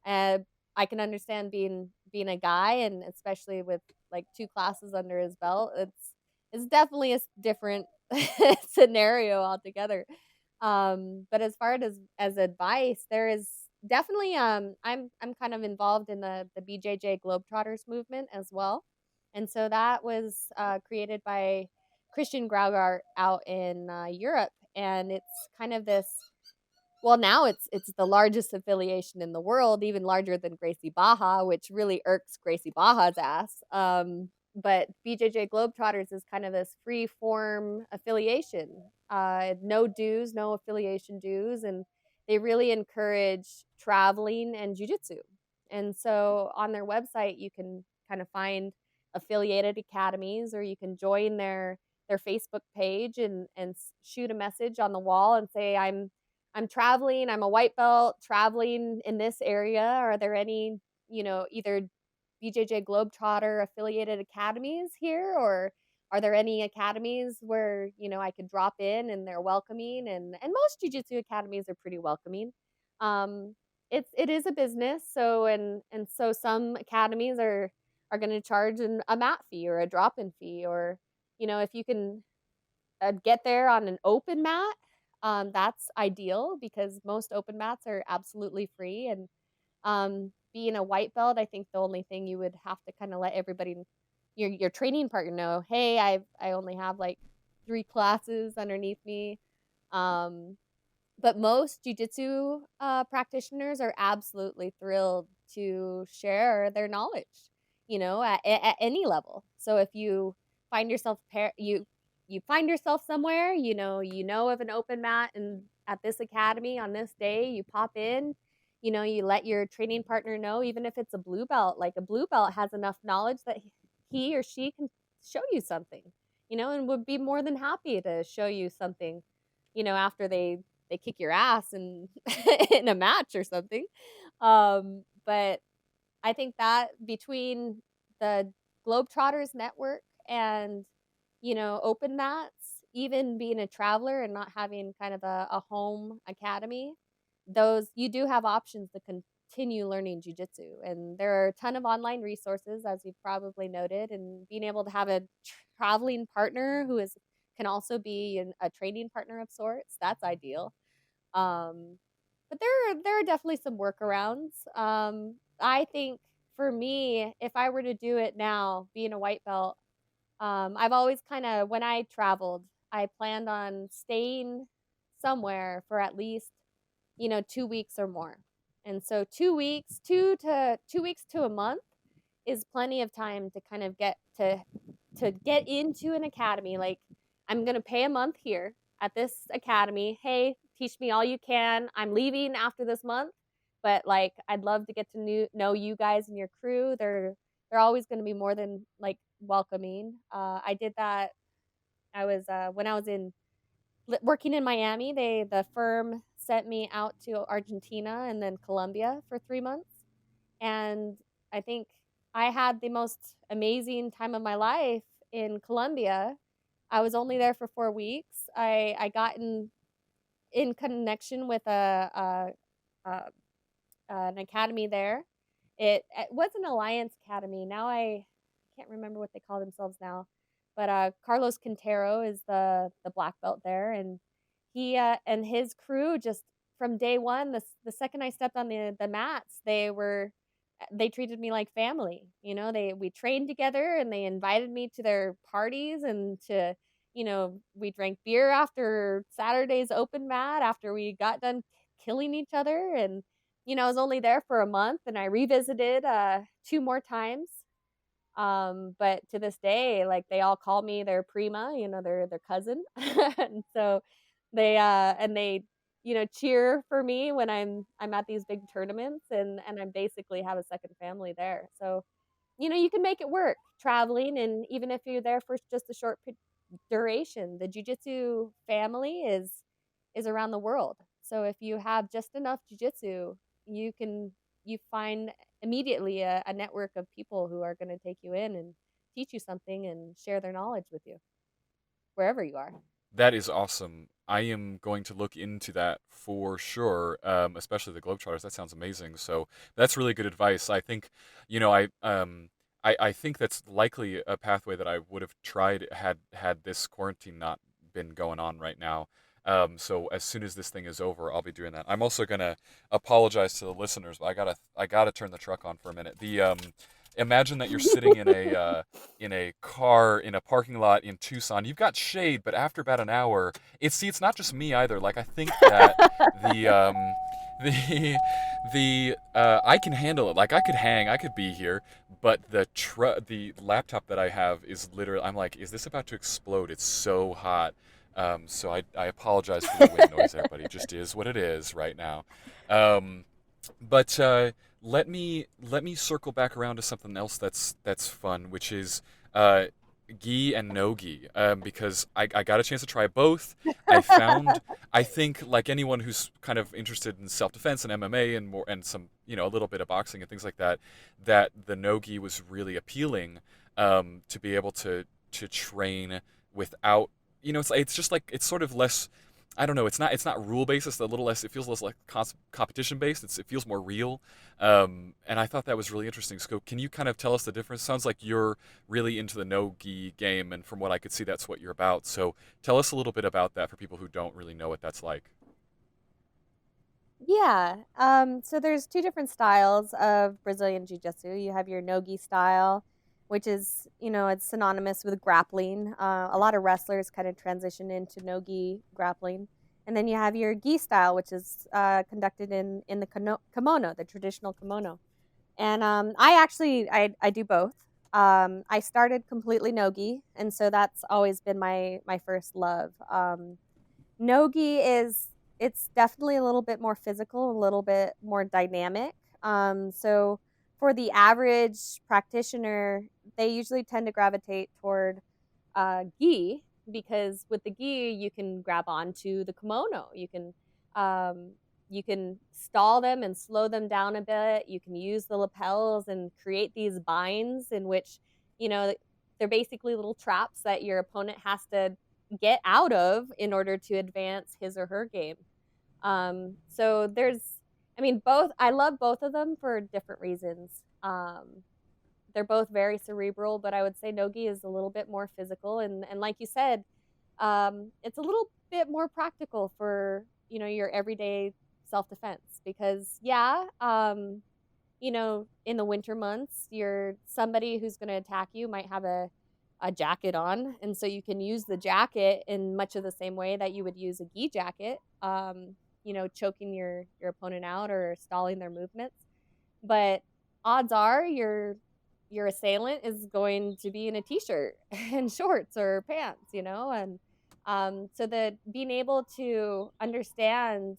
Speaker 2: uh, I can understand being a guy, and especially with like two classes under his belt, it's definitely a different scenario altogether. But as far as advice, there is definitely I'm kind of involved in the BJJ Globetrotters movement as well, and so that was created by Christian Graugart out in Europe, and it's kind of this, well, now it's the largest affiliation in the world, even larger than Gracie Baja, which really irks Gracie Baja's ass. But BJJ Globetrotters is kind of this free form affiliation, no dues, no affiliation dues, and they really encourage traveling and jujitsu. And so on their website, you can kind of find affiliated academies, or you can join their Facebook page and shoot a message on the wall and say, I'm traveling, I'm a white belt traveling in this area. Are there any, either BJJ Globetrotter affiliated academies here, or are there any academies where, I could drop in and they're welcoming, and most jiu-jitsu academies are pretty welcoming. Um it is a business, so and so some academies are going to charge a mat fee or a drop-in fee, or if you can get there on an open mat, that's ideal because most open mats are absolutely free. And being a white belt, I think the only thing you would have to kind of let everybody, your training partner, know, hey, I only have like 3 classes underneath me. Um, but most jujitsu practitioners are absolutely thrilled to share their knowledge, at any level. So if you find yourself you find yourself somewhere, you know of an open mat and at this academy on this day, you pop in, you let your training partner know, even if it's a blue belt. Like a blue belt has enough knowledge that he or she can show you something, and would be more than happy to show you something, after they kick your ass in in a match or something. But I think that between the Globetrotters network and, open mats, even being a traveler and not having kind of a home academy, those you do have options continue learning jujitsu. And there are a ton of online resources, as you've probably noted, and being able to have a traveling partner who is can also be a training partner of sorts. That's ideal. Um, but there are definitely some workarounds. I think for me, if I were to do it now, being a white belt, I've always kind of when I traveled, I planned on staying somewhere for at least 2 weeks or more. And so 2 weeks, 2 weeks to a month is plenty of time to kind of get into an academy. Like, I'm going to pay a month here at this academy. Hey, teach me all you can. I'm leaving after this month, but like I'd love to get to know you guys and your crew. They're always going to be more than like welcoming. I did that. I was when I was in working in Miami. The firm sent me out to Argentina and then Colombia for 3 months, and I think I had the most amazing time of my life in Colombia. I was only there for 4 weeks. I got in connection with a an academy there. It was an alliance academy. Now I can't remember what they call themselves now, but Carlos Quintero is the black belt there, and he and his crew just from day one. The second I stepped on the mats, they treated me like family. We trained together, and they invited me to their parties and to we drank beer after Saturday's open mat after we got done killing each other. And I was only there for a month, and I revisited two more times. But to this day, like, they all call me their prima, their cousin. And so they cheer for me when I'm at these big tournaments, and I basically have a second family there. So you can make it work traveling, and even if you're there for just a short duration, the jujitsu family is around the world. So if you have just enough jujitsu, you find immediately a network of people who are going to take you in and teach you something and share their knowledge with you wherever you are.
Speaker 1: That is awesome. I am going to look into that for sure, especially the Globetrotters. That sounds amazing. So that's really good advice. I think, I think that's likely a pathway that I would have tried had this quarantine not been going on right now. So as soon as this thing is over, I'll be doing that. I'm also gonna apologize to the listeners, but I gotta turn the truck on for a minute. Imagine that you're sitting in a car in a parking lot in Tucson. You've got shade, but after about an hour, it's not just me either. Like, I think that the I can handle it. Like, I could hang, I could be here, but the laptop that I have is literally, I'm like, is this about to explode? It's so hot. So I apologize for the wind noise, everybody. It just is what it is right now. Um, but let me circle back around to something else that's fun, which is gi and no gi, because I got a chance to try both. I think, like anyone who's kind of interested in self defense and MMA and more and some a little bit of boxing and things like that, that the no gi was really appealing, to be able to train without it's just like it's sort of less. I don't know. It's not rule based. It's a little less. It feels less like competition based. It feels more real. And I thought that was really interesting. So can you kind of tell us the difference? Sounds like you're really into the no gi game, and from what I could see, that's what you're about. So tell us a little bit about that for people who don't really know what that's like.
Speaker 2: Yeah. So there's two different styles of Brazilian Jiu-Jitsu. You have your no-gi style, which is, it's synonymous with grappling. A lot of wrestlers kind of transition into no-gi grappling. And then you have your gi style, which is conducted in the kimono, the traditional kimono. And I do both. I started completely no-gi, and so that's always been my first love. Nogi it's definitely a little bit more physical, a little bit more dynamic. So for the average practitioner, they usually tend to gravitate toward gi, because with the gi you can grab onto the kimono. You can stall them and slow them down a bit. You can use the lapels and create these binds in which you know they're basically little traps that your opponent has to get out of in order to advance his or her game. So there's I mean, both. I love both of them for different reasons. They're both very cerebral, but I would say nogi is a little bit more physical, and like you said, it's a little bit more practical for your everyday self defense because in the winter months, you're somebody who's going to attack you might have a jacket on. And so you can use the jacket in much of the same way that you would use a gi jacket, choking your opponent out or stalling their movements. But odds are your assailant is going to be in a t-shirt and shorts or pants, and so that being able to understand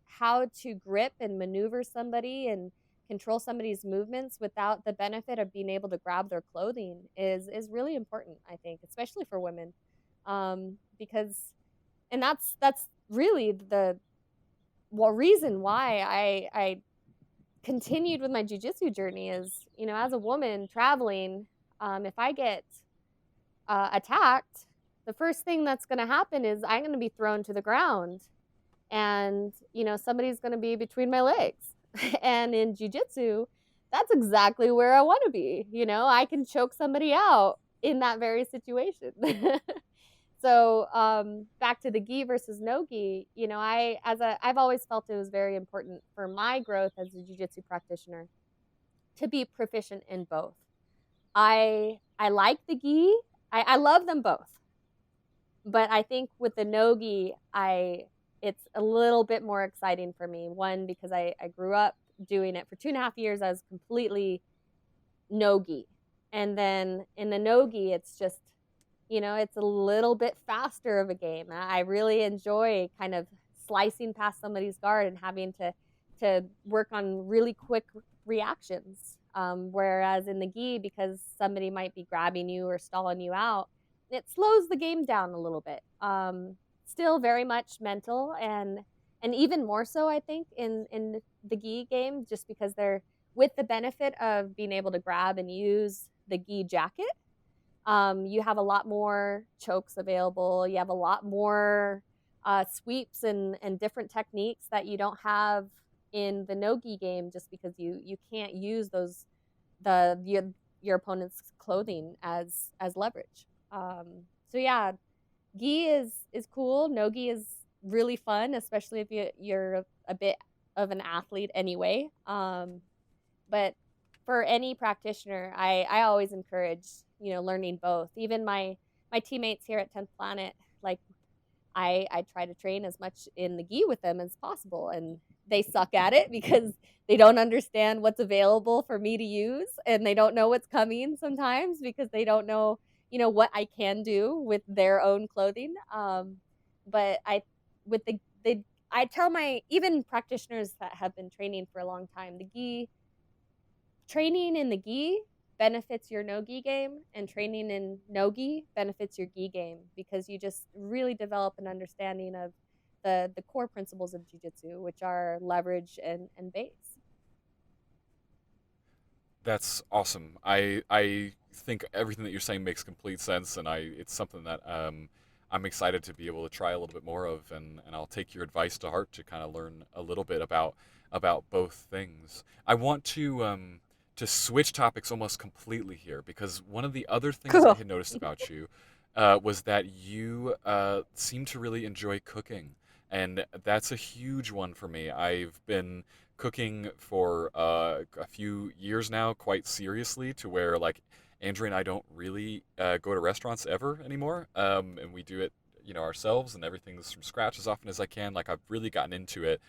Speaker 2: how to grip and maneuver somebody and control somebody's movements without the benefit of being able to grab their clothing is really important, I think, especially for women, because and that's really the reason why I continued with my jujitsu journey is, as a woman traveling, if I get attacked, the first thing that's going to happen is I'm going to be thrown to the ground, and somebody's going to be between my legs. And in jujitsu, that's exactly where I want to be. I can choke somebody out in that very situation. So back to the gi versus no gi, I've always felt it was very important for my growth as a jiu-jitsu practitioner to be proficient in both. I like the gi. I love them both. But I think with the no gi, it's a little bit more exciting for me. One, because I grew up doing it for 2.5 years. I was completely no gi. And then in the no gi, it's just, it's a little bit faster of a game. I really enjoy kind of slicing past somebody's guard and having to work on really quick reactions. Whereas in the gi, because somebody might be grabbing you or stalling you out, it slows the game down a little bit. Still very much mental, and even more so, I think, in the gi game, just because they're with the benefit of being able to grab and use the gi jacket. You have a lot more chokes available. You have a lot more sweeps and different techniques that you don't have in the no-gi game, just because you can't use your opponent's clothing as leverage. So yeah, gi is cool. No-gi is really fun, especially if you're a bit of an athlete anyway. But for any practitioner, I always encourage learning both. Even my teammates here at 10th Planet, like I try to train as much in the gi with them as possible, and they suck at it because they don't understand what's available for me to use, and they don't know what's coming sometimes because they don't know what I can do with their own clothing. But I tell my even practitioners that have been training for a long time, the gi training in the gi benefits your no-gi game, and training in no-gi benefits your gi game, because you just really develop an understanding of the core principles of jiu-jitsu, which are leverage and base.
Speaker 1: That's awesome. I think everything that you're saying makes complete sense, and it's something that I'm excited to be able to try a little bit more of, and I'll take your advice to heart to kind of learn a little bit about both things. I want to switch topics almost completely here, because one of the other things I
Speaker 2: Cool.
Speaker 1: had noticed about you was that you seem to really enjoy cooking, and that's a huge one for me. I've been cooking for a few years now, quite seriously, to where like Andrea and I don't really go to restaurants ever anymore, and we do it ourselves, and everything's from scratch as often as I can. Like I've really gotten into it,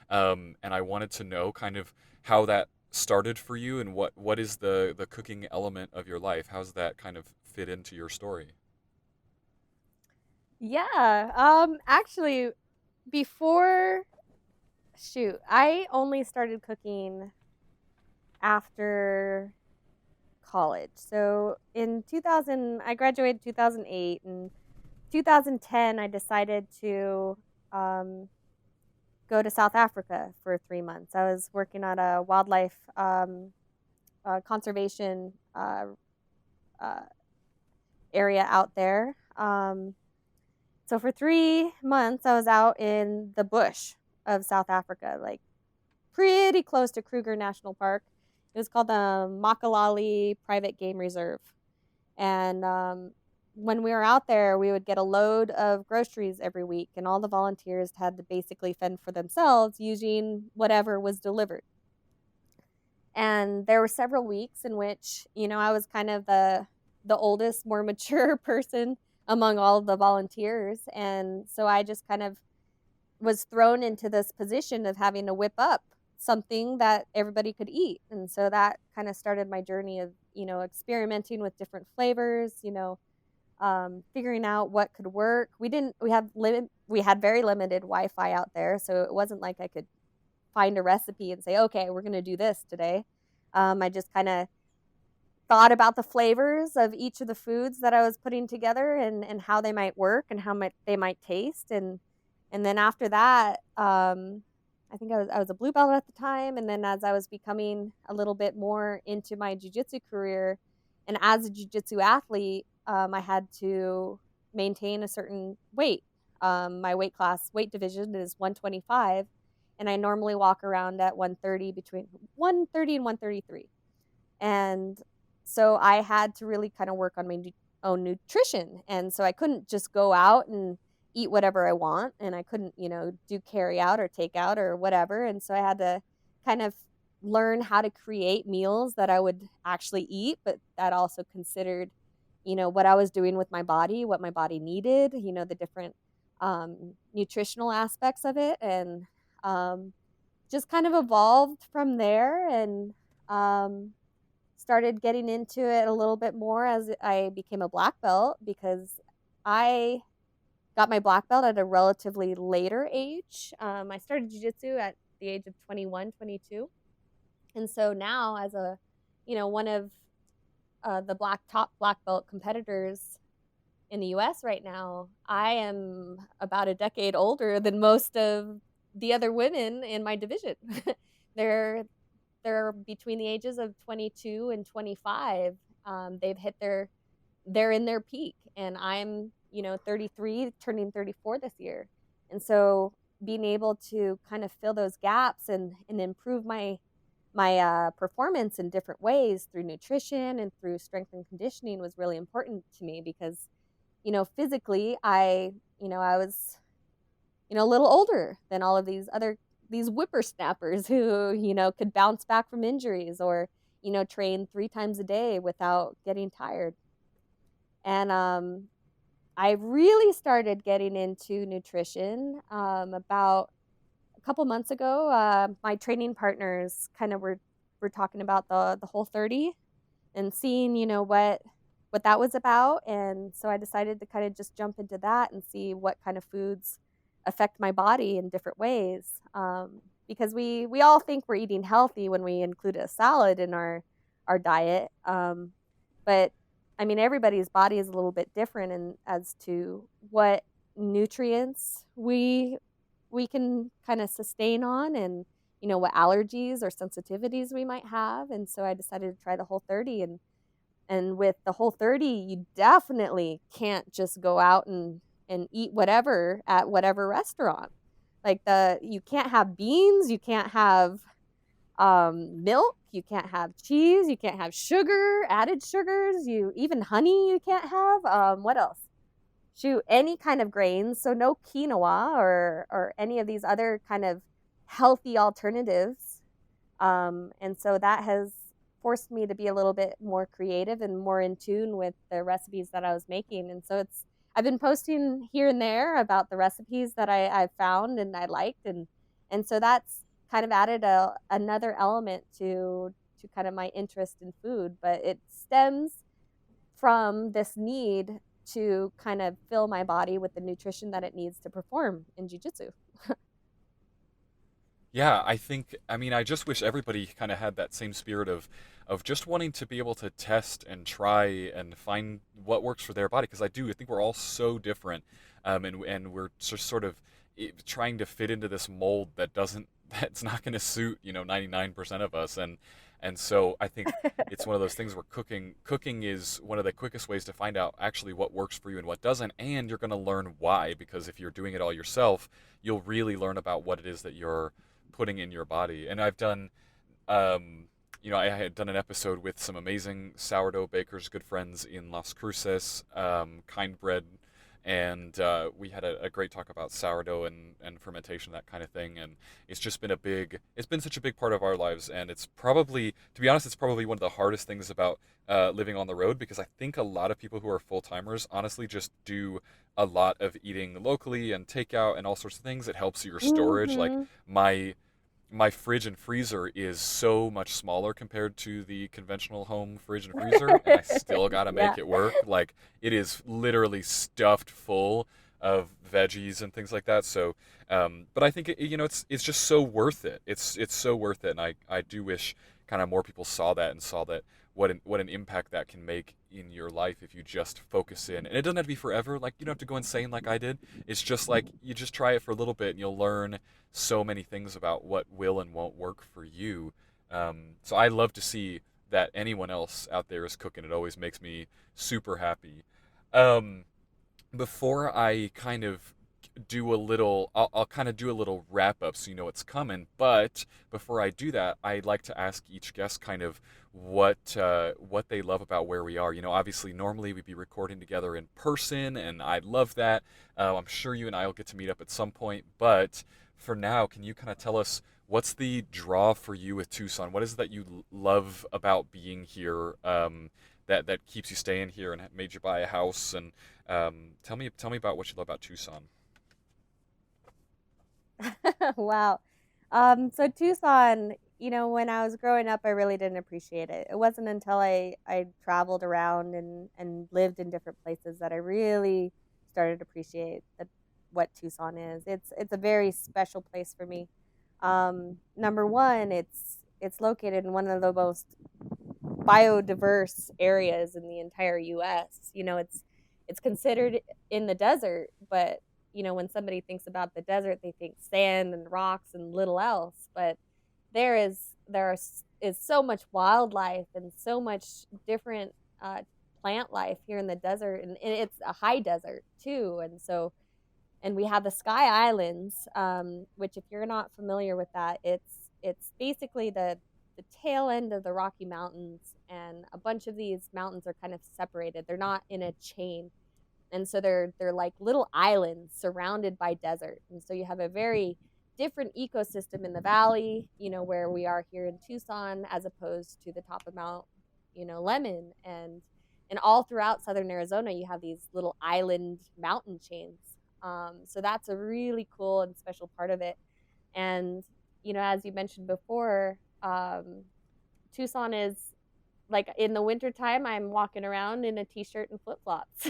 Speaker 1: and I wanted to know kind of how that started for you, and what is the cooking element of your life? How's that kind of fit into your story?
Speaker 2: Yeah. Actually, before shoot, I only started cooking after college. So in 2000, I graduated 2008, and 2010, I decided to um, go to South Africa for 3 months. I was working at a wildlife conservation uh, area out there. So for 3 months, I was out in the bush of South Africa, like pretty close to Kruger National Park. It was called the Makalali Private Game Reserve. And when we were out there, we would get a load of groceries every week, and all the volunteers had to basically fend for themselves using whatever was delivered. And there were several weeks in which, I was kind of the oldest, more mature person among all of the volunteers, and so I just kind of was thrown into this position of having to whip up something that everybody could eat. And so that kind of started my journey of, experimenting with different flavors, figuring out what could work. We had very limited Wi-Fi out there, so it wasn't like I could find a recipe and say, okay, we're going to do this today. I just kind of thought about the flavors of each of the foods that I was putting together, and how they might work and how they might taste. And then after that, I think I was a blue belt at the time. And then as I was becoming a little bit more into my jiu-jitsu career, and as a jiu-jitsu athlete, I had to maintain a certain weight. My weight division is 125, and I normally walk around at 130, between 130 and 133. And so I had to really kind of work on my own nutrition. And so I couldn't just go out and eat whatever I want, and I couldn't, do carry out or take out or whatever. And so I had to kind of learn how to create meals that I would actually eat, but that also considered, what I was doing with my body, what my body needed, the different nutritional aspects of it. And just kind of evolved from there, and started getting into it a little bit more as I became a black belt, because I got my black belt at a relatively later age. I started jiu-jitsu at the age of 21, 22. And so now, as one of the top black belt competitors in the US right now, I am about a decade older than most of the other women in my division. they're they're between the ages of 22 and 25. They're in their peak, and I'm 33, turning 34 this year. And so being able to kind of fill those gaps and improve my performance in different ways through nutrition and through strength and conditioning was really important to me, because physically I was a little older than all of these whippersnappers who could bounce back from injuries, or train 3 times a day without getting tired. And I really started getting into nutrition about a couple months ago. My training partners kind of were talking about the Whole30, and seeing what that was about. And so I decided to kind of just jump into that and see what kind of foods affect my body in different ways. Because we all think we're eating healthy when we include a salad in our diet. But I mean, everybody's body is a little bit different in as to what nutrients we can kind of sustain on, and what allergies or sensitivities we might have. And so I decided to try the Whole30. And with the Whole30, you definitely can't just go out and eat whatever at whatever restaurant. Like you can't have beans, you can't have milk, you can't have cheese, you can't have sugar, added sugars, even honey you can't have. What else? Shoot, any kind of grains, so no quinoa or any of these other kind of healthy alternatives. And so that has forced me to be a little bit more creative and more in tune with the recipes that I was making. And so I've been posting here and there about the recipes that I've found and I liked, and so that's kind of added another element to kind of my interest in food. But it stems from this need to kind of fill my body with the nutrition that it needs to perform in jiu-jitsu.
Speaker 1: Yeah, I mean, I just wish everybody kind of had that same spirit of just wanting to be able to test and try and find what works for their body, because I think we're all so different, and we're just sort of trying to fit into this mold that's not going to suit 99% of us. And so I think it's one of those things where cooking is one of the quickest ways to find out actually what works for you and what doesn't, and you're going to learn why, because if you're doing it all yourself, you'll really learn about what it is that your putting in your body. And I've done um, I had done an episode with some amazing sourdough bakers, good friends in Las Cruces, Kind Bread, and we had a great talk about sourdough and fermentation, that kind of thing. And it's been such a big part of our lives. And it's probably, to be honest, it's probably one of the hardest things about living on the road, because I think a lot of people who are full timers honestly just do a lot of eating locally and takeout and all sorts of things. It helps your storage. Like
Speaker 2: Mm-hmm.
Speaker 1: my fridge and freezer is so much smaller compared to the conventional home fridge and freezer, and I still got to
Speaker 2: Yeah.
Speaker 1: make it work. Like, it is literally stuffed full of veggies and things like that. So, but I think it's just so worth it. It's so worth it, and I do wish kind of more people saw that and saw that what an impact that can make in your life if you just focus in. And it doesn't have to be forever. Like, you don't have to go insane like I did. It's just like you just try it for a little bit and you'll learn so many things about what will and won't work for you. So I love to see that anyone else out there is cooking. It always makes me super happy. Um, Before I kind of I'll kind of do a little wrap up so you know what's coming. But before I do that, I'd like to ask each guest kind of what they love about where we are. Obviously, normally we'd be recording together in person, and I love that. I'm sure you and I will get to meet up at some point. But for now, can you kind of tell us what's the draw for you with Tucson? What is it that you love about being here? That keeps you staying here and made you buy a house, and tell me about what you love about Tucson.
Speaker 2: Wow. So Tucson, when I was growing up, I really didn't appreciate it. It wasn't until I traveled around and lived in different places that I really started to appreciate what Tucson is. It's a very special place for me. Number one, it's located in one of the most biodiverse areas in the entire US. It's considered in the desert, but when somebody thinks about the desert, they think sand and rocks and little else. But there is so much wildlife and so much different plant life here in the desert, and it's a high desert too. And we have the Sky Islands, which, if you're not familiar with that, it's basically the tail end of the Rocky Mountains, and a bunch of these mountains are kind of separated. They're not in a chain, and so they're like little islands surrounded by desert. And so you have a very different ecosystem in the valley, where we are here in Tucson, as opposed to the top of Mount, Lemon, and all throughout southern Arizona, you have these little island mountain chains. So that's a really cool and special part of it. And as you mentioned before, Tucson is like, in the wintertime, I'm walking around in a t-shirt and flip-flops.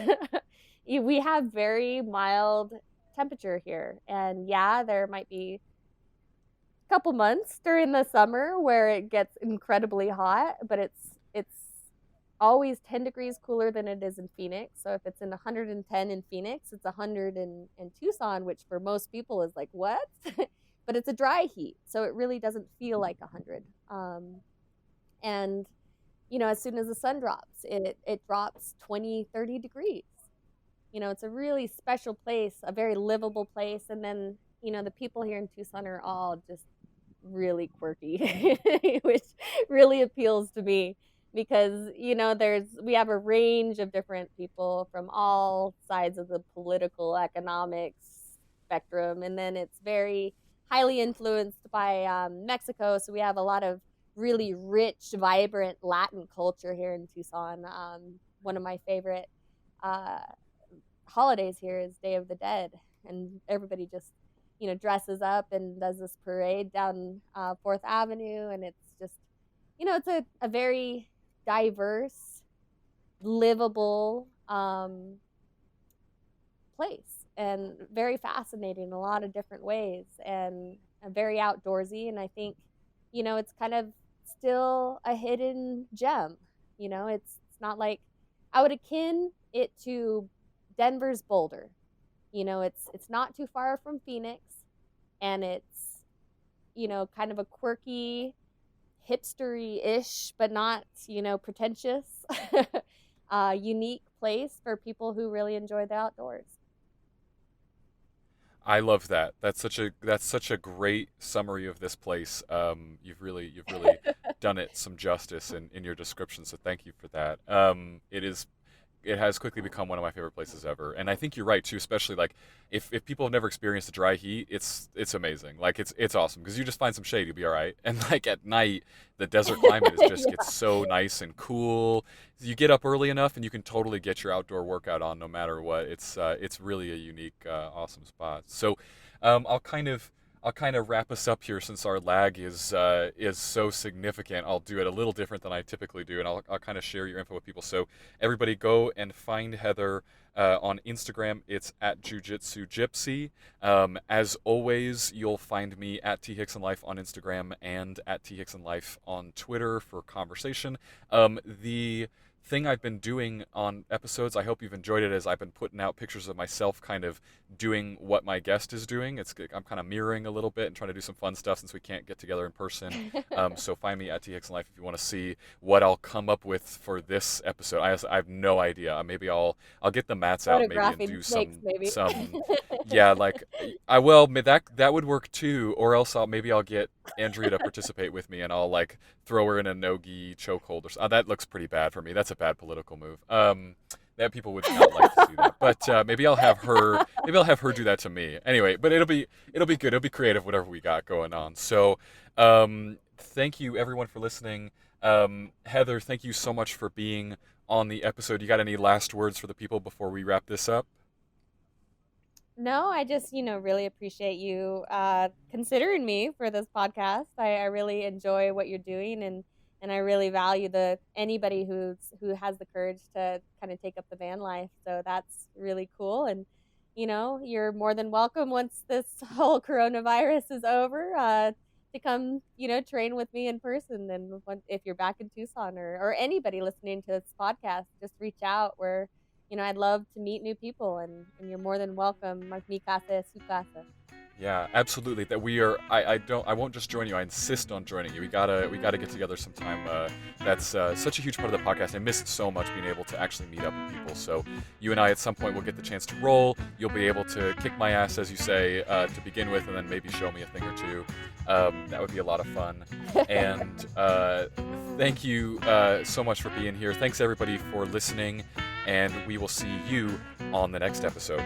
Speaker 2: We have very mild temperature here. And yeah, there might be a couple months during the summer where it gets incredibly hot, but it's always 10 degrees cooler than it is in Phoenix. So if it's in 110 in Phoenix, it's 100 in Tucson, which for most people is like, what? But it's a dry heat, so it really doesn't feel like 100. And as soon as the sun drops, it drops 20, 30 degrees. It's a really special place, a very livable place. And then the people here in Tucson are all just really quirky, which really appeals to me, because we have a range of different people from all sides of the political economics spectrum. And then it's very highly influenced by Mexico, so we have a lot of really rich, vibrant Latin culture here in Tucson. One of my favorite uh, holidays here is Day of the Dead, and everybody just dresses up and does this parade down Fourth Avenue, and it's just it's a very diverse, livable place, and very fascinating in a lot of different ways, and very outdoorsy. And I think it's kind of still a hidden gem. It's not like, I would akin it to Denver's Boulder. It's not too far from Phoenix, and it's kind of a quirky, hipstery-ish, but not pretentious, unique place for people who really enjoy the outdoors.
Speaker 1: I love that. That's such a great summary of this place. You've really done it some justice in your description. So thank you for that. It has quickly become one of my favorite places ever. And I think you're right too, especially like if people have never experienced the dry heat, it's amazing. Like it's awesome because you just find some shade, you'll be all right. And like at night, the desert climate is just
Speaker 2: Yeah.
Speaker 1: gets so nice and cool. You get up early enough and you can totally get your outdoor workout on no matter what. It's really a unique, awesome spot. So I'll kind of wrap us up here since our lag is so significant. I'll do it a little different than I typically do, and I'll kind of share your info with people. So everybody, go and find Heather on Instagram. It's at Jujitsu Gypsy. As always, you'll find me at T Hickson Life on Instagram and at T Hickson Life on Twitter for conversation. The thing I've been doing on episodes, I hope you've enjoyed it, is I've been putting out pictures of myself kind of doing what my guest is doing. I'm kind of mirroring a little bit and trying to do some fun stuff since we can't get together in person. So find me at T Hickson Life if you want to see what I'll come up with for this episode. I have no idea. Maybe I'll get the mats out maybe and
Speaker 2: Photographing
Speaker 1: do
Speaker 2: snakes, maybe.
Speaker 1: yeah, like I will. That would work too. Or else maybe I'll get Andrea to participate with me and I'll like throw her in a no-gi chokehold or something. That looks pretty bad for me. That's a bad political move. That people would not like to see that. But maybe I'll have her. Maybe I'll have her do that to me. Anyway, but it'll be good. It'll be creative. Whatever we got going on. So, thank you everyone for listening. Heather, thank you so much for being on the episode. You got any last words for the people before we wrap this up?
Speaker 2: No, I just, really appreciate you considering me for this podcast. I really enjoy what you're doing, and I really value the anybody who has the courage to kind of take up the van life. So that's really cool. And you're more than welcome once this whole coronavirus is over to come, train with me in person. And if you're back in Tucson or anybody listening to this podcast, just reach out. I'd love to meet new people, and you're more than welcome. Mi casa es su casa.
Speaker 1: Yeah, absolutely. That we are. I won't just join you. I insist on joining you. We gotta get together sometime. That's such a huge part of the podcast. I miss it so much being able to actually meet up with people. So you and I at some point will get the chance to roll. You'll be able to kick my ass, as you say, to begin with, and then maybe show me a thing or two. That would be a lot of fun. And thank you so much for being here. Thanks everybody for listening, and we will see you on the next episode.